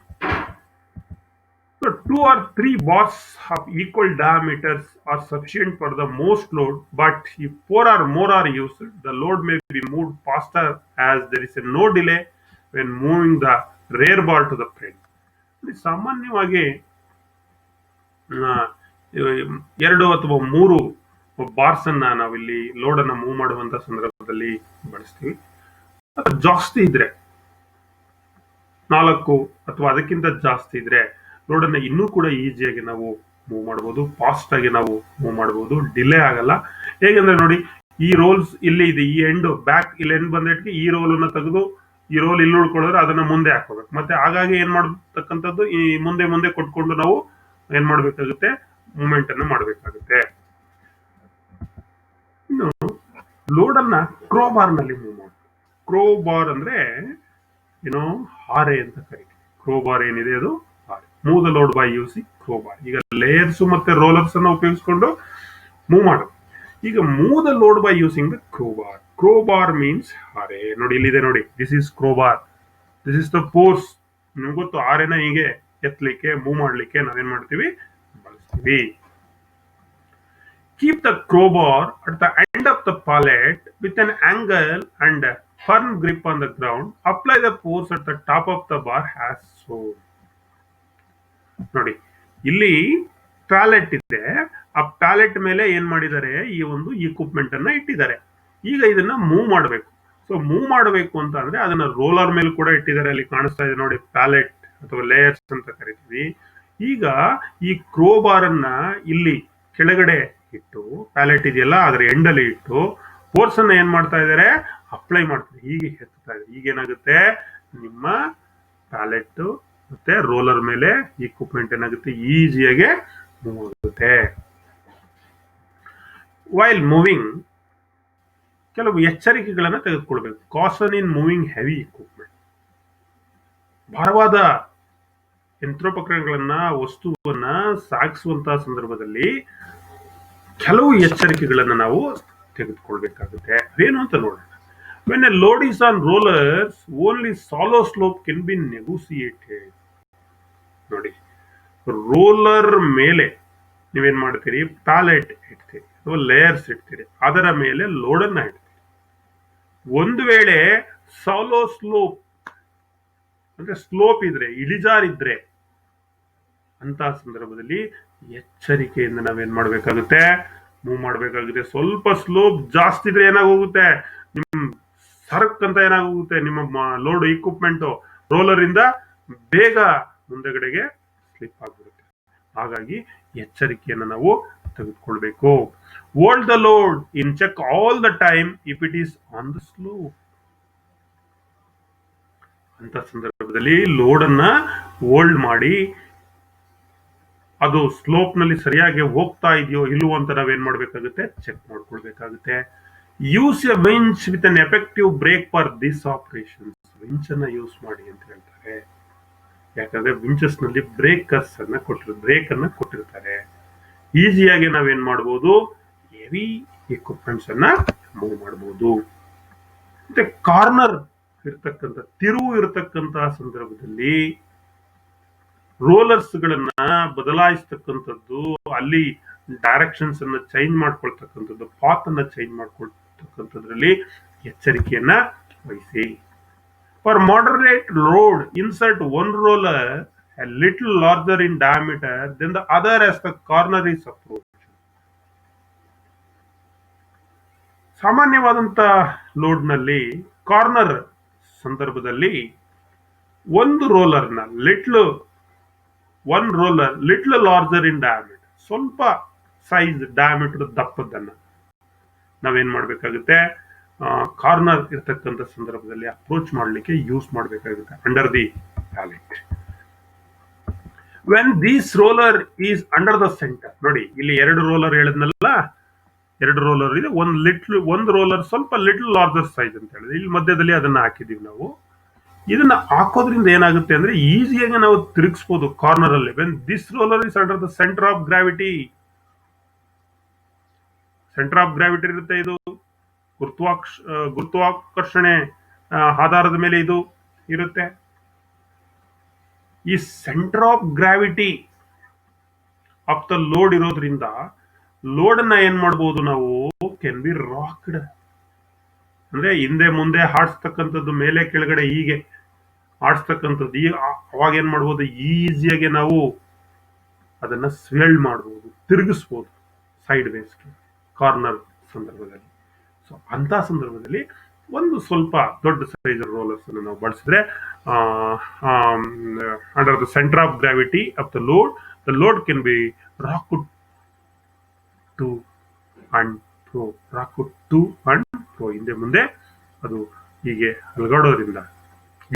So 2 or 3 bars of equal diameters are sufficient for the most load, but if 4 or more are used, the load may be moved faster as there is no delay when moving the rear bar to the front. ಸಾಮಾನ್ಯವಾಗಿ 2 ಅಥವಾ 3 ಬಾರ್ಸ್ ಅನ್ನ ನಾವಿಲ್ಲಿ ಲೋಡ್ ಅನ್ನ ಮೂವ್ ಮಾಡುವಂತ ಸಂದರ್ಭದಲ್ಲಿ ಬಳಸ್ತೀವಿ. ಜಾಸ್ತಿ ಇದ್ರೆ 4 ಅಥವಾ ಅದಕ್ಕಿಂತ ಜಾಸ್ತಿ ಇದ್ರೆ ಲೋಡ್ ಅನ್ನ ಇನ್ನೂ ಕೂಡ ಈಸಿಯಾಗಿ ನಾವು ಮೂವ್ ಮಾಡಬಹುದು, ಫಾಸ್ಟ್ ಆಗಿ ನಾವು ಮೂವ್ ಮಾಡಬಹುದು, ಡಿಲೇ ಆಗಲ್ಲ. ಹೇಗೆಂದ್ರೆ ನೋಡಿ, ಈ ರೋಲ್ಸ್ ಇಲ್ಲಿ ಇದೆ, ಈ ಎಂಡ್ ಬ್ಯಾಕ್ ಇಲ್ಲಿ ಎಂಡ್ ಬಂದಿಟ್ಟಿ ಈ ರೋಲ್ ಅನ್ನ ತೆಗೆದು ಈ ರೋಲ್ ಇಲ್ಲಿ ಉಳ್ಕೊಳ್ಳೋದ್ರೆ ಅದನ್ನ ಮುಂದೆ ಹಾಕೋಬೇಕು. ಮತ್ತೆ ಹಾಗಾಗಿ ಏನ್ ಮಾಡತಕ್ಕಂಥದ್ದು, ಈ ಮುಂದೆ ಮುಂದೆ ಕೊಟ್ಕೊಂಡು ನಾವು ಏನ್ ಮಾಡ್ಬೇಕಾಗುತ್ತೆ, ಮೂವ್ಮೆಂಟ್ ಅನ್ನ ಮಾಡ್ಬೇಕಾಗುತ್ತೆ. ಇನ್ನು ಲೋಡ್ ಅನ್ನ ಕ್ರೋಬಾರ್ ನಲ್ಲಿ ಮೂವ್ ಮಾಡಿ. ಕ್ರೋಬಾರ್ ಅಂದ್ರೆ ಏನೋ ಹಾರೆ ಅಂತ ಕರೀತೀವಿ. ಕ್ರೋಬಾರ್ ಏನಿದೆ ಅದು ಹಾರೆ. Move the load by using crowbar. ಈಗ ಲೇಯರ್ಸ್ ಮತ್ತೆ ರೋಲರ್ಸ್ ಅನ್ನ ಉಪಯೋಗಿಸಿಕೊಂಡು ಮೂವ್ ಮಾಡೋದು. ಈಗ move the load by using the crowbar. Crowbar means ಹಾರೆ. ನೋಡಿ ಇಲ್ಲಿದೆ, ನೋಡಿ, this is crowbar, this is the force. ನಿಮ್ಗೆ ಗೊತ್ತು, ಹಾರೆನ ಹೀಗೆ ಎತ್ತಲಿಕ್ಕೆ, ಮೂವ್ ಮಾಡ್ಲಿಕ್ಕೆ ನಾವೇನ್ ಮಾಡ್ತೀವಿ, ಬಳಸ್ತೀವಿ. Keep the crowbar at the end of the pallet with an angle and a firm grip on the ground. Apply the force at the top of the bar as shown. ನೋಡಿ, ಇಲ್ಲಿ ಪ್ಯಾಲೆಟ್ ಇದೆ, ಆ ಪ್ಯಾಲೆಟ್ ಮೇಲೆ ಏನ್ ಮಾಡಿದ್ದಾರೆ, ಈ ಒಂದು ಇಕ್ವಿಪ್ಮೆಂಟ್ ಅನ್ನ ಇಟ್ಟಿದ್ದಾರೆ. ಈಗ ಇದನ್ನ ಮೂವ್ ಮಾಡಬೇಕು. ಸೊ ಮೂವ್ ಮಾಡಬೇಕು ಅಂತ ಅಂದ್ರೆ ಅದನ್ನ ರೋಲರ್ ಮೇಲೆ ಕೂಡ ಇಟ್ಟಿದ್ದಾರೆ. ಅಲ್ಲಿ ಕಾಣಿಸ್ತಾ ಇದೆ ನೋಡಿ, ಪ್ಯಾಲೆಟ್ ಅಥವಾ ಲೇಯರ್ಸ್ ಅಂತ ಕರಿತೀವಿ. ಈಗ ಈ ಕ್ರೋಬಾರ್ ಅನ್ನ ಇಲ್ಲಿ ಕೆಳಗಡೆ ಇಟ್ಟು, ಪ್ಯಾಲೆಟ್ ಇದೆಯಲ್ಲ ಅದರ ಎಂಡಲ್ಲಿ ಇಟ್ಟು ಫೋರ್ಸ್ ಅನ್ನ ಏನ್ ಮಾಡ್ತಾ ಇದ್ದಾರೆ, ಅಪ್ಲೈ ಮಾಡ್ತಾರೆ, ಹೀಗೆ ಎತ್ತಾ ಇದೆ. ಈಗೇನಾಗುತ್ತೆ, ನಿಮ್ಮ ಪ್ಯಾಲೆಟ್ ಮತ್ತೆ ರೋಲರ್ ಮೇಲೆ ಇಕ್ವಿಪ್ಮೆಂಟ್ ಏನಾಗುತ್ತೆ, ಈಸಿಯಾಗಿ ಮೂವ್ ಆಗುತ್ತೆ. ವೈಲ್ ಮೂವಿಂಗ್ ಕೆಲವು ಎಚ್ಚರಿಕೆಗಳನ್ನ ತೆಗೆದುಕೊಳ್ಬೇಕು. ಕಾಷನ್ ಇನ್ ಮೂವಿಂಗ್ ಹೆವಿ ಇಕ್ವಿಪ್ಮೆಂಟ್. ಭಾರವಾದ ಯಂತ್ರೋಪಕರಣಗಳನ್ನ, ವಸ್ತುವನ್ನ ಸಾಗಿಸುವಂತಹ ಸಂದರ್ಭದಲ್ಲಿ ಕೆಲವು ಎಚ್ಚರಿಕೆಗಳನ್ನ ನಾವು ತೆಗೆದುಕೊಳ್ಬೇಕಾಗುತ್ತೆ. ಅದೇನು ಅಂತ ನೋಡೋಣ. When a load is on rollers only shallow slope can be negotiated. ನೋಡಿ, ರೋಲರ್ ಮೇಲೆ ನೀವೇನ್ ಮಾಡ್ತೀರಿ, ಪ್ಯಾಲೆಟ್ ಇಡ್ತೀರಿ ಅಥವಾ ಲೇಯರ್ಸ್ ಇಡ್ತೀರಿ, ಅದರ ಮೇಲೆ ಲೋಡ್ ಅನ್ನ ಇಡ್ತೀರಿ. ಒಂದು ವೇಳೆ ಸಾಲೋ ಸ್ಲೋಪ್ ಅಂದ್ರೆ ಸ್ಲೋಪ್ ಇದ್ರೆ, ಇಳಿಜಾರಿದ್ರೆ, ಅಂತ ಸಂದರ್ಭದಲ್ಲಿ ಎಚ್ಚರಿಕೆಯಿಂದ ನಾವೇನ್ ಮಾಡ್ಬೇಕಾಗುತ್ತೆ, ಮೂವ್ ಮಾಡ್ಬೇಕಾಗುತ್ತೆ. ಸ್ವಲ್ಪ ಸ್ಲೋಪ್ ಜಾಸ್ತಿ ಇದ್ರೆ ಏನಾಗೋಗುತ್ತೆ, ನಿಮ್ ಸರ್ಕ್ ಅಂತ ಏನಾಗೋಗುತ್ತೆ, ನಿಮ್ಮ ಲೋಡ್ ಇಕ್ವಿಪ್ಮೆಂಟ್ ರೋಲರ್ ಇಂದ ಬೇಗ ಮುಂದೆಗಡೆಗೆ ಸ್ಲಿಪ್ ಆಗ್ಬಿಡುತ್ತೆ. ಹಾಗಾಗಿ ಎಚ್ಚರಿಕೆಯನ್ನು ನಾವು ತೆಗೆದುಕೊಳ್ಬೇಕು. Hold the load in check all the time if it is on the slope. ಅಂತ ಸಂದರ್ಭದಲ್ಲಿ ಲೋಡ್ ಅನ್ನ ಹೋಲ್ಡ್ ಮಾಡಿ, ಅದು ಸ್ಲೋಪ್ ನಲ್ಲಿ ಸರಿಯಾಗಿ ಹೋಗ್ತಾ ಇದೆಯೋ ಇಲ್ವೋ ಅಂತ ನಾವೇನ್ ಮಾಡ್ಬೇಕಾಗುತ್ತೆ, ಚೆಕ್ ಮಾಡ್ಕೊಳ್ಬೇಕಾಗುತ್ತೆ. Use a winch with an effective brake for this operation. Winch ಅನ್ನ ಯೂಸ್ ಮಾಡಿ ಅಂತ ಹೇಳ್ತಾರೆ. ಯಾಕಂದ್ರೆ ವಿಂಚಸ್ ನಲ್ಲಿ ಬ್ರೇಕ್ ಅನ್ನ ಕೊಟ್ಟಿರ್ತಾರೆ. ಈಸಿಯಾಗಿ ನಾವೇನ್ ಮಾಡಬಹುದು, ಹೆವಿ ಇಕ್ವಿಪ್ಮೆಂಟ್ಸ್ ಅನ್ನ ಮೂವ್ ಮಾಡಬಹುದು. ಮತ್ತೆ ಕಾರ್ನರ್ ಇರ್ತಕ್ಕಂಥ, ತಿರುವು ಇರತಕ್ಕಂತಹ ಸಂದರ್ಭದಲ್ಲಿ ರೋಲರ್ಸ್ ಗಳನ್ನ ಬದಲಾಯಿಸ್ತಕ್ಕಂಥದ್ದು, ಅಲ್ಲಿ ಡೈರೆಕ್ಷನ್ಸ್ ಅನ್ನ ಚೇಂಜ್ ಮಾಡ್ಕೊಳ್ತಕ್ಕಂಥದ್ದು, ಪಾತ್ ಅನ್ನ ಚೇಂಜ್ ಮಾಡ್ಕೊಳ್ತಕ್ಕಂಥದ್ರಲ್ಲಿ ಎಚ್ಚರಿಕೆಯನ್ನ ವಹಿಸಿ. For moderate load insert one roller a little larger in diameter than the other as the corner is approached. ಸಾಮಾನ್ಯವಾದಂತ ಲೋಡ್ ನಲ್ಲಿ ಕಾರ್ನರ್ ಸಂದರ್ಭದಲ್ಲಿ ಒಂದು ರೋಲರ್ನ ಲಿಟ್ಲ್ ಲಾರ್ಜರ್ ಇನ್ ಡಯಾಮೀಟರ್, ಸ್ವಲ್ಪ ಸೈಜ್ ಡಯಾಮೀಟರ್ ದಪ್ಪದನ್ನ ನಾವೇನ್ ಮಾಡ್ಬೇಕಾಗುತ್ತೆ, ಕಾರ್ನರ್ ಇರ್ತಕ್ಕಂಥ ಸಂದರ್ಭದಲ್ಲಿ ಅಪ್ರೋಚ್ ಮಾಡಲಿಕ್ಕೆ ಯೂಸ್ ಮಾಡಬೇಕಾಗುತ್ತೆ under the pallet. When this roller is under the centre. ನೋಡಿ, ಇಲ್ಲಿ ಎರಡು ರೋಲರ್ ಹೇಳಿದ್ನಲ್ಲ, ಎರಡು ರೋಲರ್ ಇದೆ. ಒಂದು ರೋಲರ್ ಸ್ವಲ್ಪ ಲಿಟಲ್ ಲಾರ್ಜರ್ ಸೈಜ್ ಅಂತ ಹೇಳಿದ್ರೆ, ಇಲ್ಲಿ ಮಧ್ಯದಲ್ಲಿ ಅದನ್ನ ಹಾಕಿದೀವಿ ನಾವು. ಇದನ್ನ ಹಾಕೋದ್ರಿಂದ ಏನಾಗುತ್ತೆ ಅಂದ್ರೆ ಈಸಿಯಾಗಿ ನಾವು ತಿರುಗಿಸಬಹುದು ಕಾರ್ನರ್ ಅಲ್ಲಿ. When this roller is under the centre of gravity ಇರುತ್ತೆ, ಇದು ಗುರುತ್ವಾಕರ್ಷಣೆ ಆಧಾರದ ಮೇಲೆ ಇದು ಇರುತ್ತೆ. ಈ centre of gravity of the load ಇರೋದ್ರಿಂದ ಲೋಡ್ ಅನ್ನ ಏನ್ ಮಾಡಬಹುದು ನಾವು, ಕ್ಯಾನ್ ಬಿ ರಾಕ್ಡ್, ಅಂದ್ರೆ ಹಿಂದೆ ಮುಂದೆ ಹಾಡ್ಸ್ತಕ್ಕಂಥದ್ದು, ಮೇಲೆ ಕೆಳಗಡೆ ಹೀಗೆ ಆಡಿಸ್ತಕ್ಕಂಥದ್ದು. ಅವಾಗ ಏನ್ ಮಾಡ್ಬೋದು, ಈಸಿಯಾಗಿ ನಾವು ಅದನ್ನ ಸ್ವೇಲ್ ಮಾಡಬಹುದು, ತಿರುಗಿಸ್ಬೋದು ಸೈಡ್ ವೇಸ್ಗೆ ಕಾರ್ನರ್ ಸಂದರ್ಭದಲ್ಲಿ. ಸೊ ಅಂತ ಸಂದರ್ಭದಲ್ಲಿ ಒಂದು ಸ್ವಲ್ಪ ದೊಡ್ಡ ಸೈಜ್ ರೋಲರ್ಸ್ ಅನ್ನು ನಾವು ಬಳಸಿದ್ರೆ, under the centre of gravity of the load can be rocked to and fro, ಹಿಂದೆ ಮುಂದೆ ಅದು ಹೀಗೆ ಅಲಗಾಡೋದ್ರಿಂದ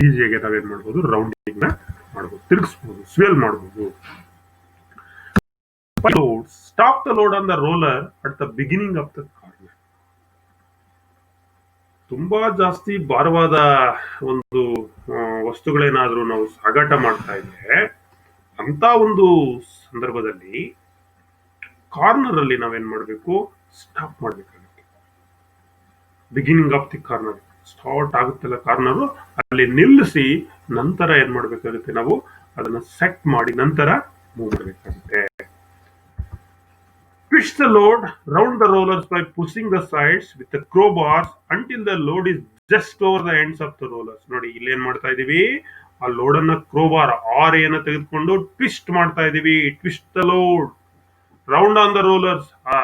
ಈಸಿಯಾಗಿ ನಾವೇನ್ ಮಾಡಬಹುದು, ರೌಂಡಿಂಗ್ ನ ಮಾಡಬಹುದು, ತಿರುಗಿಸಬಹುದು, ಸ್ವೇಲ್ ಮಾಡಬಹುದು. Stop the load on the roller at the beginning of the corner. ತುಂಬಾ ಜಾಸ್ತಿ ಭಾರವಾದ ಒಂದು ವಸ್ತುಗಳೇನಾದ್ರೂ ನಾವು ಸಾಗಾಟ ಮಾಡ್ತಾ ಇದ್ರೆ, ಅಂತ ಒಂದು ಸಂದರ್ಭದಲ್ಲಿ ಕಾರ್ನರ್ ಅಲ್ಲಿ ನಾವೇನ್ ಮಾಡಬೇಕು, ಸ್ಟಾಪ್ ಮಾಡ್ಬೇಕಾಗುತ್ತೆ. Beginning of the corner start ಆಗುತ್ತಲ್ಲ ಕಾರ್ನರ್, ಅಲ್ಲಿ ನಿಲ್ಲಿಸಿ ನಂತರ ಏನ್ ಮಾಡ್ಬೇಕಾಗುತ್ತೆ, ನಾವು ಅದನ್ನ ಸೆಟ್ ಮಾಡಿ ನಂತರ ಮೂವ್ ಮಾಡಬೇಕಾಗುತ್ತೆ. Twist the load round the rollers by pushing the sides with the crowbars until the load is just over the ends of the rollers. ನೋಡಿ, ಇಲ್ಲಿ ಏನ್ ಮಾಡ್ತಾ ಇದೀವಿ, ಆ ಲೋಡ್ ಅನ್ನ ಕ್ರೋಬಾರ್ ಆರೆಯನ್ನು ತೆಗೆದುಕೊಂಡು ಟ್ವಿಸ್ಟ್ ಮಾಡ್ತಾ ಇದೀವಿ. Twist the load round on the rollers, ಆ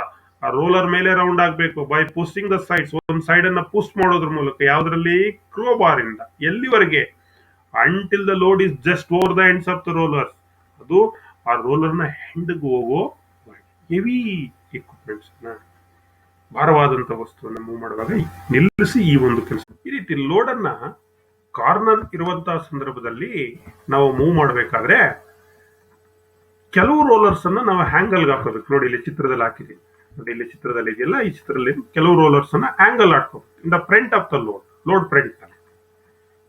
ರೋಲರ್ ಮೇಲೆ ರೌಂಡ್ ಆಗ್ಬೇಕು. ಬೈ ಪುಷಿಂಗ್ ದ ಸೈಡ್ಸ್, ಒಂದು ಸೈಡ್ ಅನ್ನ ಪುಷ್ ಮಾಡೋದ್ರ ಮೂಲಕ, ಯಾವ್ದ್ರಲ್ಲಿ, ಕ್ರೋಬಾರ್ ಇಂದ. ಎಲ್ಲಿವರೆಗೆ, until the load is just over the ends of the rollers, ಅದು ಆ ರೋಲರ್ನ ಹೆಂಡ್ಗೆ ಹೋಗೋ ಹೆವಿ ಇಕ್ವಿಪ್ಮೆಂಟ್ಸ್ ಭಾರವಾದಂತ ವಸ್ತುವನ್ನು ಮೂವ್ ಮಾಡುವಾಗ ನಿಲ್ಲಿಸಿ ಈ ಒಂದು ಕೆಲಸ. ಈ ರೀತಿ ಲೋಡನ್ನ ಕಾರ್ನರ್ ಇರುವಂತಹ ಸಂದರ್ಭದಲ್ಲಿ ನಾವು ಮೂವ್ ಮಾಡಬೇಕಾದ್ರೆ ಕೆಲವು ರೋಲರ್ಸ್ ಅನ್ನ ನಾವು ಹ್ಯಾಂಗಲ್ಗೆ ಹಾಕೋಬೇಕು. ನೋಡಿ ಇಲ್ಲಿ ಚಿತ್ರದಲ್ಲಿ ಹಾಕಿದೀನಿ, ನೋಡಿ ಇಲ್ಲಿ ಚಿತ್ರದಲ್ಲಿ ಇದೆಯಲ್ಲ, ಈ ಚಿತ್ರದಲ್ಲಿ ಕೆಲವು ರೋಲರ್ಸ್ ಅನ್ನ ಆಂಗಲ್ ಹಾಕೋಬೇಕು in the front of the load front.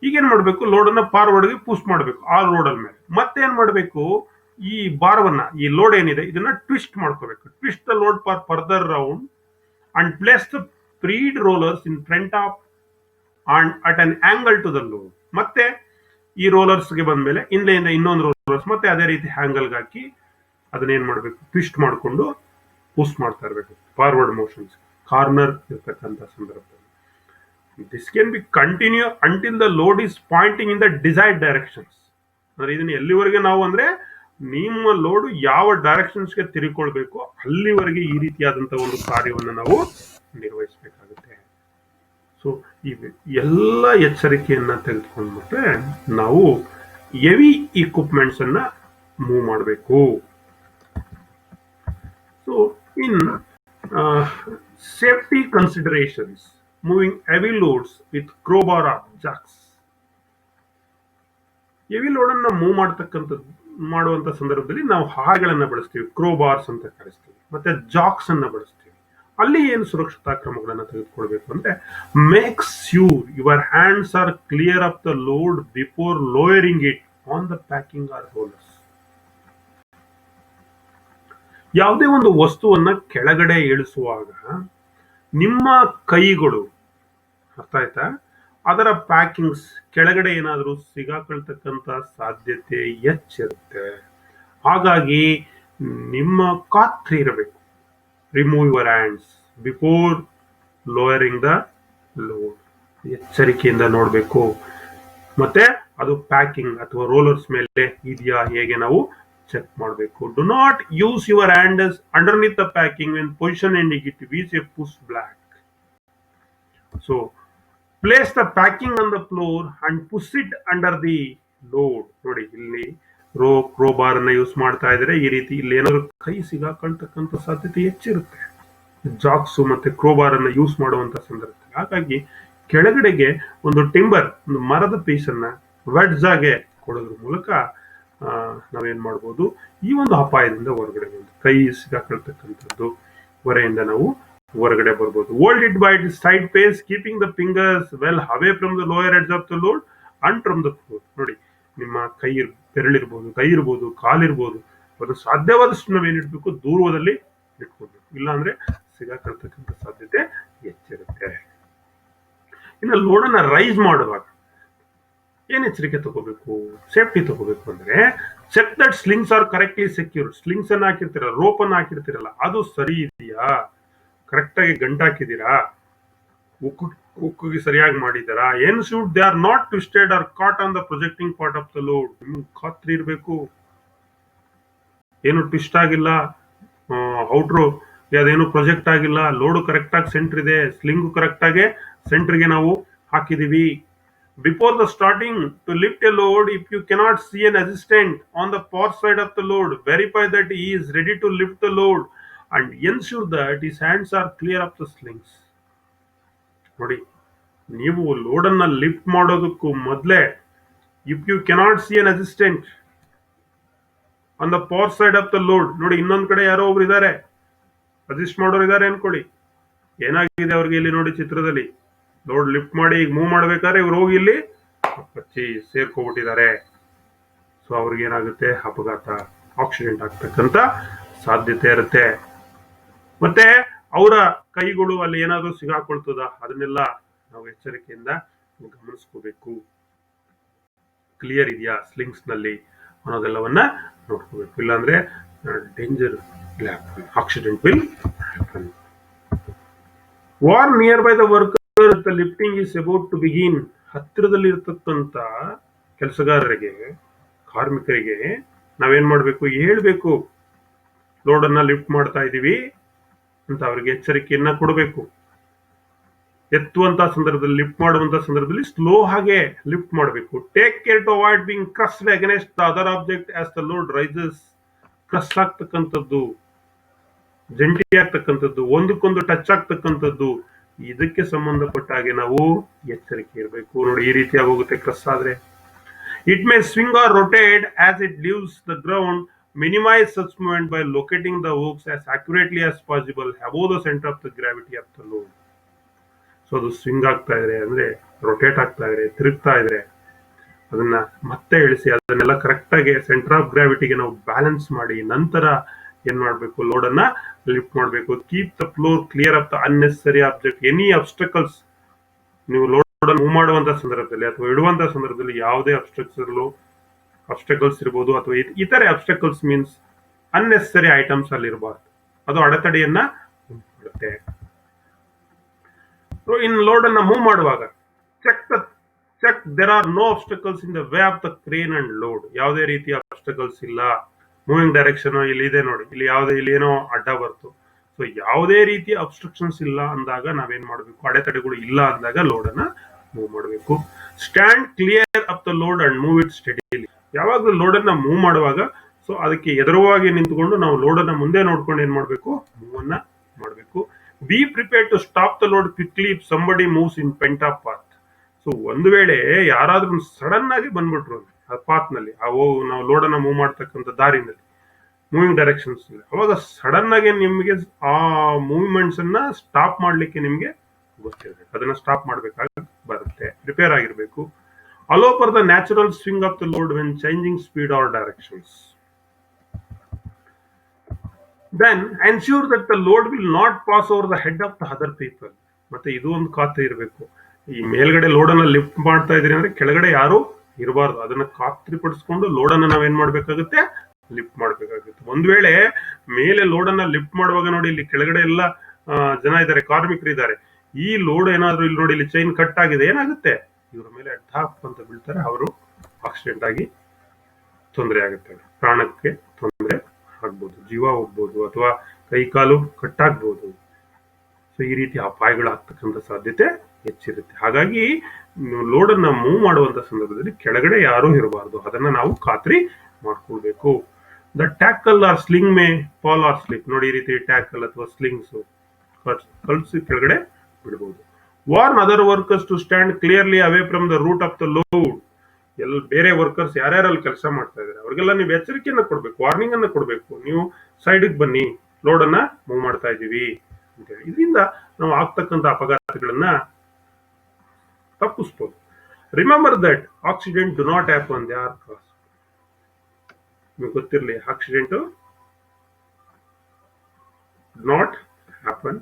ಈಗೇನ್ ಮಾಡ್ಬೇಕು, ಲೋಡ್ ಅನ್ನ ಫಾರ್ವರ್ಡ್ಗೆ ಪುಷ್ ಮಾಡಬೇಕು ಆ ರೋಡ್ ಅಲ್ಲಿ ಮೇಲೆ. ಮತ್ತೇನ್ ಮಾಡ್ಬೇಕು, ಈ ಭಾರವನ್ನ, ಈ ಲೋಡ್ ಏನಿದೆ ಇದನ್ನ ಟ್ವಿಸ್ಟ್ ಮಾಡ್ಕೋಬೇಕು. Twist the load for further round and place the freed rollers in front of and at an angle to the load. ಮತ್ತೆ ಈ ರೋಲರ್ಸ್ಗೆ ಬಂದ್ಮೇಲೆ ಹಿಂದೆಯಿಂದ ಇನ್ನೊಂದು ರೋಲರ್ಸ್ ಮತ್ತೆ ಅದೇ ರೀತಿ ಹ್ಯಾಂಗಲ್ಗೆ ಹಾಕಿ ಅದನ್ನೇನ್ ಮಾಡ್ಬೇಕು, ಟ್ವಿಸ್ಟ್ ಮಾಡಿಕೊಂಡು ಪುಷ್ ಮಾಡ್ತಾ ಇರಬೇಕು ಫಾರ್ವರ್ಡ್ ಮೋಷನ್ಸ್ ಕಾರ್ನರ್ ಇರ್ತಕ್ಕಂಥ ಸಂದರ್ಭದಲ್ಲಿ. This can be continue until the load is pointing in the desired directions. ಅಂದ್ರೆ ಇದನ್ನ ಎಲ್ಲಿವರೆಗೆ ನಾವು ಅಂದ್ರೆ ನಿಮ್ಮ ಲೋಡ್ ಯಾವ ಡೈರೆಕ್ಷನ್ಸ್ಗೆ ತಿರುಗಿಕೊಳ್ಬೇಕು ಅಲ್ಲಿವರೆಗೆ ಈ ರೀತಿಯಾದಂತಹ ಒಂದು ಕಾರ್ಯವನ್ನು ನಾವು ನಿರ್ವಹಿಸಬೇಕಾಗುತ್ತೆ. ಸೊ ಈ ಎಲ್ಲ ಎಚ್ಚರಿಕೆಯನ್ನ ತೆಗೆದುಕೊಂಡ್ಬಿಟ್ರೆ ನಾವು ಹೆವಿ ಇಕ್ವಿಪ್ಮೆಂಟ್ಸ್ ಅನ್ನ ಮೂವ್ ಮಾಡಬೇಕು. So in safety considerations, moving heavy loads with crowbar or jacks. Heavy load ಅನ್ನ ಮೂವ್ ಮಾಡುವಂತ ಸಂದರ್ಭದಲ್ಲಿ ನಾವು ಹಾಳೆಗಳನ್ನ ಬಳಸ್ತೀವಿ, ಕ್ರೋಬಾರ್ಸ್ ಅಂತ ಕರೆಸ್ತೀವಿ, ಮತ್ತೆ ಜಾಕ್ಸ್ ಅನ್ನ ಬಳಸ್ತೀವಿ. ಅಲ್ಲಿ ಏನು ಸುರಕ್ಷತಾ ಕ್ರಮಗಳನ್ನ ತೆಗೆದುಕೊಳ್ಬೇಕು ಅಂದ್ರೆ, make sure your hands are clear of the load before lowering it on the packing or rollers. ಯಾವುದೇ ಒಂದು ವಸ್ತುವನ್ನ ಕೆಳಗಡೆ ಇಳಿಸುವಾಗ ನಿಮ್ಮ ಕೈಗಳು, ಅರ್ಥ ಆಯ್ತಾ, ಅದರ ಪ್ಯಾಕಿಂಗ್ಸ್ ಕೆಳಗಡೆ ಏನಾದರೂ ಸಿಗಾಕೊಳ್ತಕ್ಕಂತ ಸಾಧ್ಯತೆ ಹೆಚ್ಚಿರುತ್ತೆ. ಹಾಗಾಗಿ ನಿಮ್ಮ ಖಾತ್ರಿ ಇರಬೇಕು. Remove your hands before lowering the load. ಎಚ್ಚರಿಕೆಯಿಂದ ನೋಡಬೇಕು. ಮತ್ತೆ ಅದು ಪ್ಯಾಕಿಂಗ್ ಅಥವಾ ರೋಲರ್ಸ್ ಮೇಲೆ ಇದೆಯಾ ಹೇಗೆ ನಾವು ಚೆಕ್ ಮಾಡಬೇಕು. Do not use your hands underneath the packing when position and negative is a push block. So place the packing on the floor and push it under the load. ನೋಡಿ ಇಲ್ಲಿ ಕ್ರೋಬಾರ್ ಅನ್ನ ಯೂಸ್ ಮಾಡ್ತಾ ಇದ್ರೆ ಈ ರೀತಿ ಇಲ್ಲಿ ಏನಾದ್ರು ಕೈ ಸಿಗಾಕೊಳ್ತಕ್ಕಂಥ ಸಾಧ್ಯತೆ ಹೆಚ್ಚಿರುತ್ತೆ ಜಾಕ್ಸು ಮತ್ತೆ ಕ್ರೋಬಾರ್ ಅನ್ನ ಯೂಸ್ ಮಾಡುವಂತ ಸಂದರ್ಭದಲ್ಲಿ. ಹಾಗಾಗಿ ಕೆಳಗಡೆಗೆ ಒಂದು ಟಿಂಬರ್, ಒಂದು ಮರದ ಪೀಸ್ ಅನ್ನ ವೆಡ್ಜ್ ಆಗಿ ಕೊಡೋದ್ರ ಮೂಲಕ ನಾವೇನ್ ಮಾಡ್ಬೋದು, ಈ ಒಂದು ಅಪಾಯದಿಂದ ಹೊರಗಡೆ ಬಂದು ಕೈ ಸಿಗಾಕೊಳ್ತಕ್ಕಂಥದ್ದು ಹೊರೆಯಿಂದ ನಾವು ಹೊರಗಡೆ ಬರ್ಬೋದು. Hold it by it side face, keeping the fingers well away from the lower edge of the load and from the floor. ನೋಡಿ ನಿಮ್ಮ ಬೆರಳಿರ್ಬೋದು, ಕೈ ಇರ್ಬೋದು, ಕಾಲಿರ್ಬೋದು, ಅದು ಸಾಧ್ಯವಾದಷ್ಟು ನಾವೇನಿಡ್ಬೇಕು, ದೂರದಲ್ಲಿ ಇಟ್ಕೊಳ್ಬೇಕು. ಇಲ್ಲಾಂದ್ರೆ ಸಿಗಾಕೊಳ್ತಕ್ಕಂಥ ಸಾಧ್ಯತೆ ಹೆಚ್ಚಿರುತ್ತೆ. ಇನ್ನು ಲೋಡನ್ನ ರೈಸ್ ಮಾಡುವಾಗ ಏನ್ ಎಚ್ಚರಿಕೆ ತಗೋಬೇಕು, ಸೇಫ್ಟಿ ತಗೋಬೇಕು ಅಂದ್ರೆ, check that slings are correctly secure. Slings ಅನ್ನ ಹಾಕಿರ್ತೀರಲ್ಲ, ರೋಪ್ ಅನ್ನ ಹಾಕಿರ್ತೀರಲ್ಲ, ಅದು ಸರಿ ಇದೆಯಾ, ಕರೆಕ್ಟ್ ಆಗಿ ಗಂಟಾಕಿದ್ದೀರಾ, ಉಕ್ಕಿಗೆ ಸರಿಯಾಗಿ ಮಾಡಿದಾರಾ. Ensure they are not twisted or caught on the projecting part of the load. ನಿಮ್ಗೆ ಖಾತ್ರಿ ಇರಬೇಕು, ಏನು ಟ್ವಿಸ್ಟ್ ಆಗಿಲ್ಲ, ಔಟ್ರು ಅದೇನು ಪ್ರೊಜೆಕ್ಟ್ ಆಗಿಲ್ಲ, ಲೋಡ್ ಕರೆಕ್ಟ್ ಆಗಿ ಸೆಂಟರ್ ಇದೆ, ಸ್ಲಿಂಗು ಕರೆಕ್ಟ್ ಆಗಿ ಸೆಂಟರ್ಗೆ ನಾವು ಹಾಕಿದೀವಿ. Before the starting to lift a load, if you cannot see an assistant on the far side of the load, verify that he is ready to lift the load and ensure that his hands are clear of the slings. ನೋಡಿ, ನೀವು ಲೋಡ್ ಅನ್ನ ಲಿಫ್ಟ್ ಮಾಡೋದಕ್ಕೂ ಮೊದಲೇ, if you cannot see an assistant on the far side of the load, ನೋಡಿ ಇನ್ನೊಂದ್ ಕಡೆ ಯಾರೋ ಒಬ್ರು ಇದ್ದಾರೆ, ಅಸಿಸ್ಟ್ ಮಾಡೋರು ಇದ್ದಾರೆ ಅನ್ಕೊಳ್ಳಿ. ಏನಾಗಿದೆ ಅವ್ರಿಗೆ ಇಲ್ಲಿ ನೋಡಿ ಚಿತ್ರದಲ್ಲಿ, ಲೋಡ್ ಲಿಫ್ಟ್ ಮಾಡಿ ಈಗ ಮೂವ್ ಮಾಡ್ಬೇಕಾದ್ರೆ ಇವ್ರು ಹೋಗಿ ಇಲ್ಲಿ ಕಚ್ಚಿ ಸೇರ್ಕೊಬಿಟ್ಟಿದ್ದಾರೆ. ಸೊ ಅವ್ರಿಗೆ ಏನಾಗುತ್ತೆ, ಅಪಘಾತ, ಆಕ್ಸಿಡೆಂಟ್ ಆಗ್ತಕ್ಕಂತ ಸಾಧ್ಯತೆ ಇರುತ್ತೆ. ಮತ್ತೆ ಅವರ ಕೈಗಳು ಅಲ್ಲಿ ಏನಾದ್ರು ಸಿಗಾಕೊಳ್ತದ, ಅದನ್ನೆಲ್ಲ ನಾವು ಎಚ್ಚರಿಕೆಯಿಂದ ಗಮನಿಸ್ಕೋಬೇಕು. ಕ್ಲಿಯರ್ ಇದೆಯಾ ಸ್ಲಿಂಗ್ಸ್ ನಲ್ಲಿ ಅನ್ನೋದೆಲ್ಲವನ್ನ ನೋಡ್ಕೋಬೇಕು. ಇಲ್ಲಾಂದ್ರೆ danger accident will happen. Warn nearby the worker the lifting is about to begin. ಹತ್ತಿರದಲ್ಲಿ ಇರತಕ್ಕಂತ ಕೆಲಸಗಾರರಿಗೆ, ಕಾರ್ಮಿಕರಿಗೆ ನಾವೇನ್ ಮಾಡ್ಬೇಕು, ಹೇಳ್ಬೇಕು, ಲೋಡ್ ಅನ್ನ ಲಿಫ್ಟ್ ಮಾಡ್ತಾ ಇದೀವಿ ಅಂತ ಅವ್ರಿಗೆ ಎಚ್ಚರಿಕೆಯನ್ನ ಕೊಡಬೇಕು. ಎತ್ತುವಂತ ಸಂದರ್ಭದಲ್ಲಿ, ಲಿಫ್ಟ್ ಮಾಡುವಂತ ಸಂದರ್ಭದಲ್ಲಿ ಸ್ಲೋ ಹಾಗೆ ಲಿಫ್ಟ್ ಮಾಡಬೇಕು. Take care to avoid being crushed against the other object as the load rises crush ಆಗ್ತಕ್ಕಂಥದ್ದು, ಜಂಟಿ ಆಗ್ತಕ್ಕಂಥದ್ದು, ಒಂದಕ್ಕೊಂದು ಟಚ್ ಆಗ್ತಕ್ಕಂಥದ್ದು, ಇದಕ್ಕೆ ಸಂಬಂಧಪಟ್ಟ ಹಾಗೆ ನಾವು ಎಚ್ಚರಿಕೆ ಇರಬೇಕು. ನೋಡಿ, ಈ ರೀತಿಯಾಗಿ ಹೋಗುತ್ತೆ ಕ್ರಸ್ ಆದ್ರೆ. It may swing or rotate as it leaves the ground. Minimize such movement by locating the hooks as accurately as possible above the center of the gravity of the load. So ಅದು ಸ್ವಿಂಗ್ ಆಗ್ತಾ ಇದ್ರೆ ಅಂದ್ರೆ ರೊಟೇಟ್ ಆಗ್ತಾ ಇದ್ರೆ, ತಿರುಗ್ತಾ ಇದ್ರೆ ಅದನ್ನ ಮತ್ತೆ ಇಳಿಸಿ ಅದನ್ನೆಲ್ಲ ಕರೆಕ್ಟ್ ಆಗಿ ಸೆಂಟರ್ ಆಫ್ ಗ್ರಾವಿಟಿಗೆ ನಾವು ಬ್ಯಾಲೆನ್ಸ್ ಮಾಡಿ ನಂತರ ಏನ್ ಮಾಡ್ಬೇಕು, ಲೋಡ್ ಅನ್ನ ಲಿಫ್ಟ್ ಮಾಡಬೇಕು. Keep the floor clear of the unnecessary object. Any obstacles, ನೀವು ಲೋಡ್ ಮೂವ್ ಮಾಡುವಂತ ಸಂದರ್ಭದಲ್ಲಿ ಅಥವಾ ಇಡುವಂತ ಸಂದರ್ಭದಲ್ಲಿ ಯಾವುದೇ ಅಬ್ಸ್ಟಕಲ್ಸ್ ಇರಬಹುದು ಅಥವಾ ಇತರೆ ಅಬ್ಸ್ಟಕಲ್ಸ್ ಮೀನ್ಸ್ ಅನ್ನೆಸರಿ ಐಟಮ್ಸ್ ಅಲ್ಲಿ ಇರಬಾರ್ದು. ಅದು ಅಡೆತಡೆಯನ್ನ ಉಂಟು ಮಾಡುತ್ತೆ. ಇನ್ ಲೋಡ್ ಅನ್ನ ಮೂವ್ ಮಾಡುವಾಗ check there are no obstacles in the way of the crane and load. ಯಾವುದೇ ರೀತಿಯ ಅಬ್ಸ್ಟಕಲ್ಸ್ ಇಲ್ಲ. ಮೂವಿಂಗ್ ಡೈರೆಕ್ಷನ್ ಇಲ್ಲಿ ಇದೆ ನೋಡಿ, ಇಲ್ಲಿ ಏನೋ ಅಡ್ಡ ಬರ್ತು. ಸೊ ಯಾವುದೇ ರೀತಿಯ ಅಬ್ಸ್ಟ್ರಕ್ಷನ್ಸ್ ಇಲ್ಲ ಅಂದಾಗ ನಾವೇನ್ ಮಾಡಬೇಕು, ಅಡೆತಡೆಗಳು ಇಲ್ಲ ಅಂದಾಗ ಲೋಡ್ ಅನ್ನ ಮೂವ್ ಮಾಡಬೇಕು. Stand clear of the load and move it steadily. ಯಾವಾಗಲೂ ಲೋಡ್ ಅನ್ನ ಮೂವ್ ಮಾಡುವಾಗ ಸೊ ಅದಕ್ಕೆ ಎದುರುವಾಗಿ ನಿಂತುಕೊಂಡು ನಾವು ಲೋಡ್ ಅನ್ನ ಮುಂದೆ ನೋಡ್ಕೊಂಡು ಏನ್ ಮಾಡಬೇಕು, ಮೂವ್ ಅನ್ನ ಮಾಡಬೇಕು. Be prepare to stop the load quickly if somebody moves in ಪೆಂಟಾ ಪಾತ್. ಸೊ ಒಂದು ವೇಳೆ ಯಾರಾದ್ರೂ ಸಡನ್ ಆಗಿ ಬಂದ್ಬಿಟ್ರು ಆ ಪಾತ್ ನಲ್ಲಿ, ನಾವು ಲೋಡ್ ಅನ್ನ ಮೂವ್ ಮಾಡ್ತಕ್ಕಂಥ ದಾರಿನಲ್ಲಿ, ಮೂವಿಂಗ್ ಡೈರೆಕ್ಷನ್ಸ್, ಅವಾಗ ಸಡನ್ ಆಗಿ ನಿಮಗೆ ಆ ಮೂವ್ಮೆಂಟ್ಸ್ ಅನ್ನ ಸ್ಟಾಪ್ ಮಾಡ್ಲಿಕ್ಕೆ ನಿಮ್ಗೆ ಗೊತ್ತಿರಬೇಕು. ಅದನ್ನ ಸ್ಟಾಪ್ ಮಾಡ್ಬೇಕಾಗಿ ಬರುತ್ತೆ. ಪ್ರಿಪೇರ್ ಆಗಿರ್ಬೇಕು. Allow for the natural swing of the load when changing speed or directions. Then ensure that the load will not pass over the head of the other people. ಮತ್ತೆ ಇದು ಒಂದು ಖಾತೆ ಇರಬೇಕು. ಈ ಮೇಲ್ಗಡೆ ಲೋಡ್ ಅನ್ನ ಲಿಫ್ಟ್ ಮಾಡ್ತಾ ಇದ್ರಿ ಅಂದ್ರೆ ಕೆಳಗಡೆ ಯಾರು ಇರಬಾರ್ದು. ಅದನ್ನ ಖಾತ್ರಿಪಡಿಸ್ಕೊಂಡು ಲೋಡ್ ಅನ್ನ ನಾವೇನ್ ಮಾಡ್ಬೇಕಾಗುತ್ತೆ, ಲಿಫ್ಟ್ ಮಾಡ್ಬೇಕಾಗುತ್ತೆ. ಒಂದ್ ವೇಳೆ ಮೇಲೆ ಲೋಡ್ ಅನ್ನ ಲಿಫ್ಟ್ ಮಾಡುವಾಗ ನೋಡಿ, ಇಲ್ಲಿ ಕೆಳಗಡೆ ಎಲ್ಲ ಜನ ಇದ್ದಾರೆ, ಕಾರ್ಮಿಕರು ಇದ್ದಾರೆ. ಈ ಲೋಡ್ ಏನಾದ್ರು ಇಲ್ಲಿ ನೋಡಿ, ಇಲ್ಲಿ ಚೈನ್ ಕಟ್ ಆಗಿದೆ, ಏನಾಗುತ್ತೆ, ಇವರ ಮೇಲೆ ಠಾಪ್ ಅಂತ ಬೀಳ್ತಾರೆ. ಅವರು ಆಕ್ಸಿಡೆಂಟ್ ಆಗಿ ತೊಂದರೆ ಆಗುತ್ತೆ, ಪ್ರಾಣಕ್ಕೆ ತೊಂದರೆ ಆಗ್ಬೋದು, ಜೀವ ಹೋಗ್ಬೋದು ಅಥವಾ ಕೈ ಕಾಲು ಕಟ್ಟಾಗ್ಬೋದು. ಸೊ ಈ ರೀತಿ ಅಪಾಯಗಳಾಗ್ತಕ್ಕಂಥ ಸಾಧ್ಯತೆ ಹೆಚ್ಚಿರುತ್ತೆ. ಹಾಗಾಗಿ ಲೋಡ್ ಅನ್ನ ಮೂವ್ ಮಾಡುವಂತ ಸಂದರ್ಭದಲ್ಲಿ ಕೆಳಗಡೆ ಯಾರು ಇರಬಾರ್ದು, ಅದನ್ನ ನಾವು ಖಾತ್ರಿ ಮಾಡ್ಕೊಳ್ಬೇಕು. The tackle or sling may fall or slip. ನೋಡಿ, ಈ ರೀತಿ ಟ್ಯಾಕಲ್ ಅಥವಾ ಸ್ಲಿಂಗ್ಸ್ ಕಲ್ಸಿ ಕೆಳಗಡೆ ಬಿಡಬಹುದು. Warn other workers to stand clearly away from the route of the load. ಬೇರೆ ವರ್ಕರ್ಸ್ ಯಾರ್ಯಾರಲ್ಲಿ ಕೆಲಸ ಮಾಡ್ತಾ ಇದ್ದಾರೆ ಅವ್ರಿಗೆಲ್ಲ ನೀವು ಎಚ್ಚರಿಕೆಯನ್ನ ಕೊಡ್ಬೇಕು, ವಾರ್ನಿಂಗ್ ಅನ್ನ ಕೊಡ್ಬೇಕು. ನೀವು ಸೈಡ್ಗೆ ಬನ್ನಿ, ಲೋಡ್ ಅನ್ನ ಮೂವ್ ಮಾಡ್ತಾ ಇದೀವಿ ಅಂತ ಹೇಳಿ. ಇದರಿಂದ ನಾವು ಆಗ್ತಕ್ಕಂಥ ಅಪಘಾತಗಳನ್ನ ತಪ್ಪಿಸ್ಬೋದು. Remember that accident do not happen, they are caused. ನಿಮ್ಗೆ ಗೊತ್ತಿರಲಿ, accident not happen,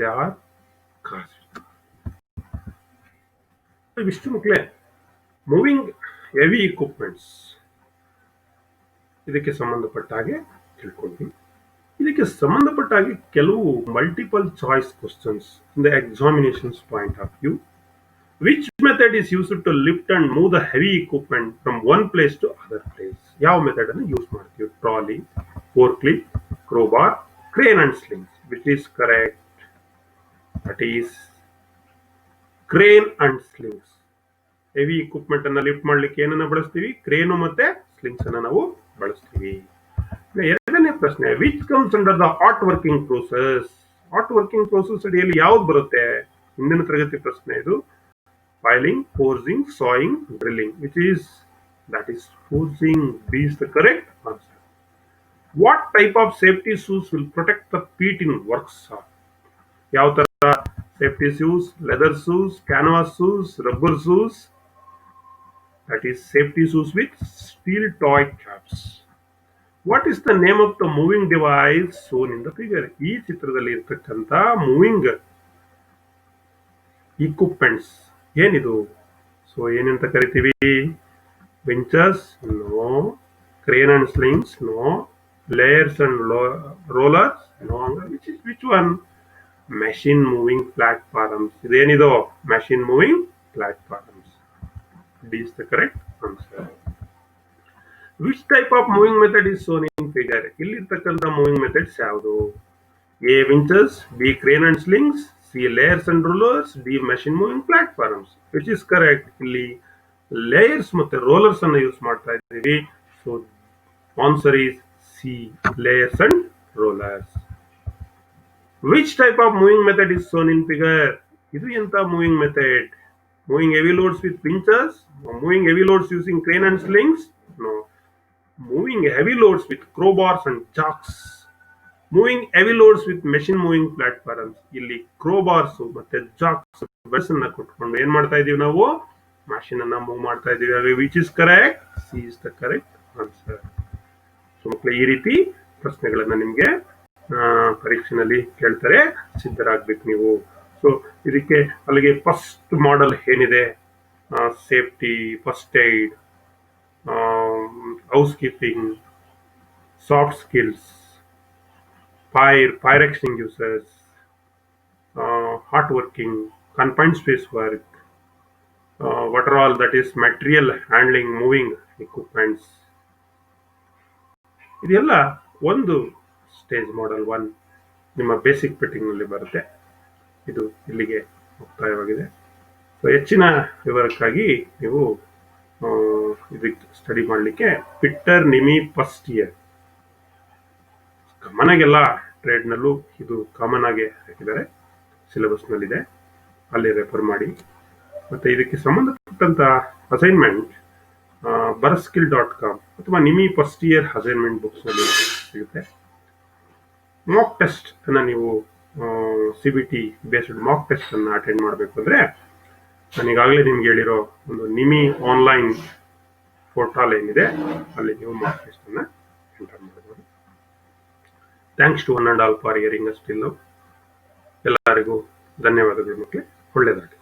they are caused. ಇಷ್ಟು ಮಕ್ಕಳೇ ಮೂವಿಂಗ್ ಹೆವಿ ಇಕ್ವಿಪ್ಮೆಂಟ್ಸ್ ಇದಕ್ಕೆ ಸಂಬಂಧಪಟ್ಟ ಹಾಗೆ ತಿಳ್ಕೊಂಡ್ವಿ. ಇದಕ್ಕೆ ಸಂಬಂಧಪಟ್ಟ ಹಾಗೆ ಕೆಲವು multiple choice questions in the examinations point of view. Which method is used to lift and move the heavy equipment from one place to other place? ಯಾವ ಮೆಥಡ್ ಅನ್ನು ಯೂಸ್ ಮಾಡ್ತೀವಿ? Trolley, fork lift, crowbar, crane and slings. Which is correct? That is crane and slings. Heavy equipment ಅನ್ನ ಲಿಫ್ಟ್ ಮಾಡ್ಲಿಕ್ಕೆ ಏನನ್ನ ಬಳಸ್ತೀವಿ? ಕ್ರೇನು ಮತ್ತೆ ಸ್ಲಿಂಗ್ಸ್ ಅನ್ನ ನಾವು ಬಳಸ್ತೀವಿ. ಎರಡನೇ ಪ್ರಶ್ನೆ, which comes under the hot working process? Hot working process ಅಡಿಯಲ್ಲಿ ಯಾವ್ದು ಬರುತ್ತೆ? ಹಿಂದಿನ ತರಗತಿ ಪ್ರಶ್ನೆ ಇದು. Filing, forcing, sawing, drilling. that is forcing. B is the correct answer. What type of safety shoes will protect the feet in workshop? ಯಾವ ತರ safety shoes? Leather shoes, canvas shoes, rubber shoes. That is safety shoes with steel toy caps. What is the name of the moving device shown in the figure? ಈ ಚಿತ್ರದಲ್ಲಿ ಇರತಕ್ಕಂತ ಮೂವಿಂಗ್ ಇಕ್ವಿಪ್ಮೆಂಟ್ಸ್ ಏನಿದು? ಸೊ ಏನಂತ ಕರಿತೀವಿ? Winches? No. Crane and slings? No. Layers and rollers? No. Which one? Machine moving platforms. ಇದೇನಿದು? Machine moving platforms. D is the correct answer. Which type of moving method is shown in figure? ಇಲ್ಲಿರ್ತಕ್ಕಂಥ ಮೂವಿಂಗ್ ಮೆಥಡ್ಸ್ ಯಾವುದು? A winches, B crane and slings, C layers and rollers, D machine moving platforms. Which is correct? ಇಲ್ಲಿ ಲೇಯರ್ಸ್ ಮತ್ತೆ ರೋಲರ್ಸ್ ಅನ್ನ ಯೂಸ್ ಮಾಡ್ತಾ ಇದ್ದೀವಿ. So answer is C, C. Layers and rollers. Which type of moving method is shown in figure? ಇದು ಎಂತ moving method? Moving heavy loads with pinchers? No. Moving heavy loads using crane and slings? No. Moving heavy loads with crowbars and jacks. Moving heavy loads with machine moving platforms. ಇಲ್ಲಿ crowbars ಮತ್ತೆ jacks ಬೆಳಸನ್ನ ಕೊಟ್ಕೊಂಡು ಏನ್ ಮಾಡ್ತಾ ಇದೀವಿ ನಾವು? ಮಷೀನ್ ಅನ್ನ ಮೂವ್ ಮಾಡ್ತಾ ಇದೀವಿ. Which is correct? C is the correct answer. So ಮಕ್ಕಳೇ, ಈ ರೀತಿ ಪ್ರಶ್ನೆಗಳನ್ನ ನಿಮ್ಗೆ ಪರೀಕ್ಷೆನಲ್ಲಿ ಕೇಳ್ತಾರೆ, ಸಿದ್ಧರಾಗ್ಬೇಕು ನೀವು. ಸೊ ಇದಕ್ಕೆ ಅಲ್ಲಿಗೆ ಫಸ್ಟ್ ಮಾಡೆಲ್ ಏನಿದೆ, safety, first aid, housekeeping, soft skills, fire extinguishers, hard working, confined space work, what are all that is material handling, moving equipments. ಇದೆಲ್ಲ ಒಂದು ಸ್ಟೇಜ್ ಮಾಡೆಲ್ 1 ನಿಮ್ಮ ಬೇಸಿಕ್ ಫಿಟ್ಟಿಂಗ್ ನಲ್ಲಿ ಬರುತ್ತೆ. ಇದು ಇಲ್ಲಿಗೆ ಮುಕ್ತಾಯವಾಗಿದೆ. ಸೊ ಹೆಚ್ಚಿನ ವಿವರಕ್ಕಾಗಿ ನೀವು ಇದಕ್ಕೆ ಸ್ಟಡಿ ಮಾಡಲಿಕ್ಕೆ ಫಿಟ್ಟರ್ ನಿಮಿ ಫಸ್ಟ್ ಇಯರ್ ಕಾಮನ್ ಆಗಿ ಎಲ್ಲ ಟ್ರೇಡ್ನಲ್ಲೂ ಇದು ಕಾಮನ್ ಆಗಿ ಹಾಕಿದ್ದಾರೆ, ಸಿಲೆಬಸ್ನಲ್ಲಿದೆ, ಅಲ್ಲಿ ರೆಫರ್ ಮಾಡಿ. ಮತ್ತೆ ಇದಕ್ಕೆ ಸಂಬಂಧಪಟ್ಟಂತ ಅಸೈನ್ಮೆಂಟ್ ಬರಸ್ಕಿಲ್.com ಅಥವಾ ನಿಮಿ ಫಸ್ಟ್ ಇಯರ್ ಅಸೈನ್ಮೆಂಟ್ ಬುಕ್ಸ್ ನಲ್ಲಿ ಸಿಗುತ್ತೆ. ಮಾಕ್ ಟೆಸ್ಟ್ ಅನ್ನ ನೀವು CBT ಬೇಸ್ಡ್ ಮಾಕ್ ಟೆಸ್ಟ್ ಅನ್ನ ಅಟೆಂಡ್ ಮಾಡಬೇಕು ಅಂದ್ರೆ ನಾನು ಈಗಾಗಲೇ ನಿಮ್ಗೆ ಹೇಳಿರೋ ಒಂದು ನಿಮಿ ಆನ್ಲೈನ್ ಪೋರ್ಟಲ್ ಏನಿದೆ ಅಲ್ಲಿ ನೀವು ಮಾಕ್ ಟೆಸ್ಟ್ ಅನ್ನ ಎಂಟರ್ ಮಾಡಬಹುದು. Thanks to one and all for hearing us till now. ಎಲ್ಲರಿಗೂ ಧನ್ಯವಾದಗಳು ಮಕ್ಕಳೇ. ಒಳ್ಳೆಯದಾಗಲಿ.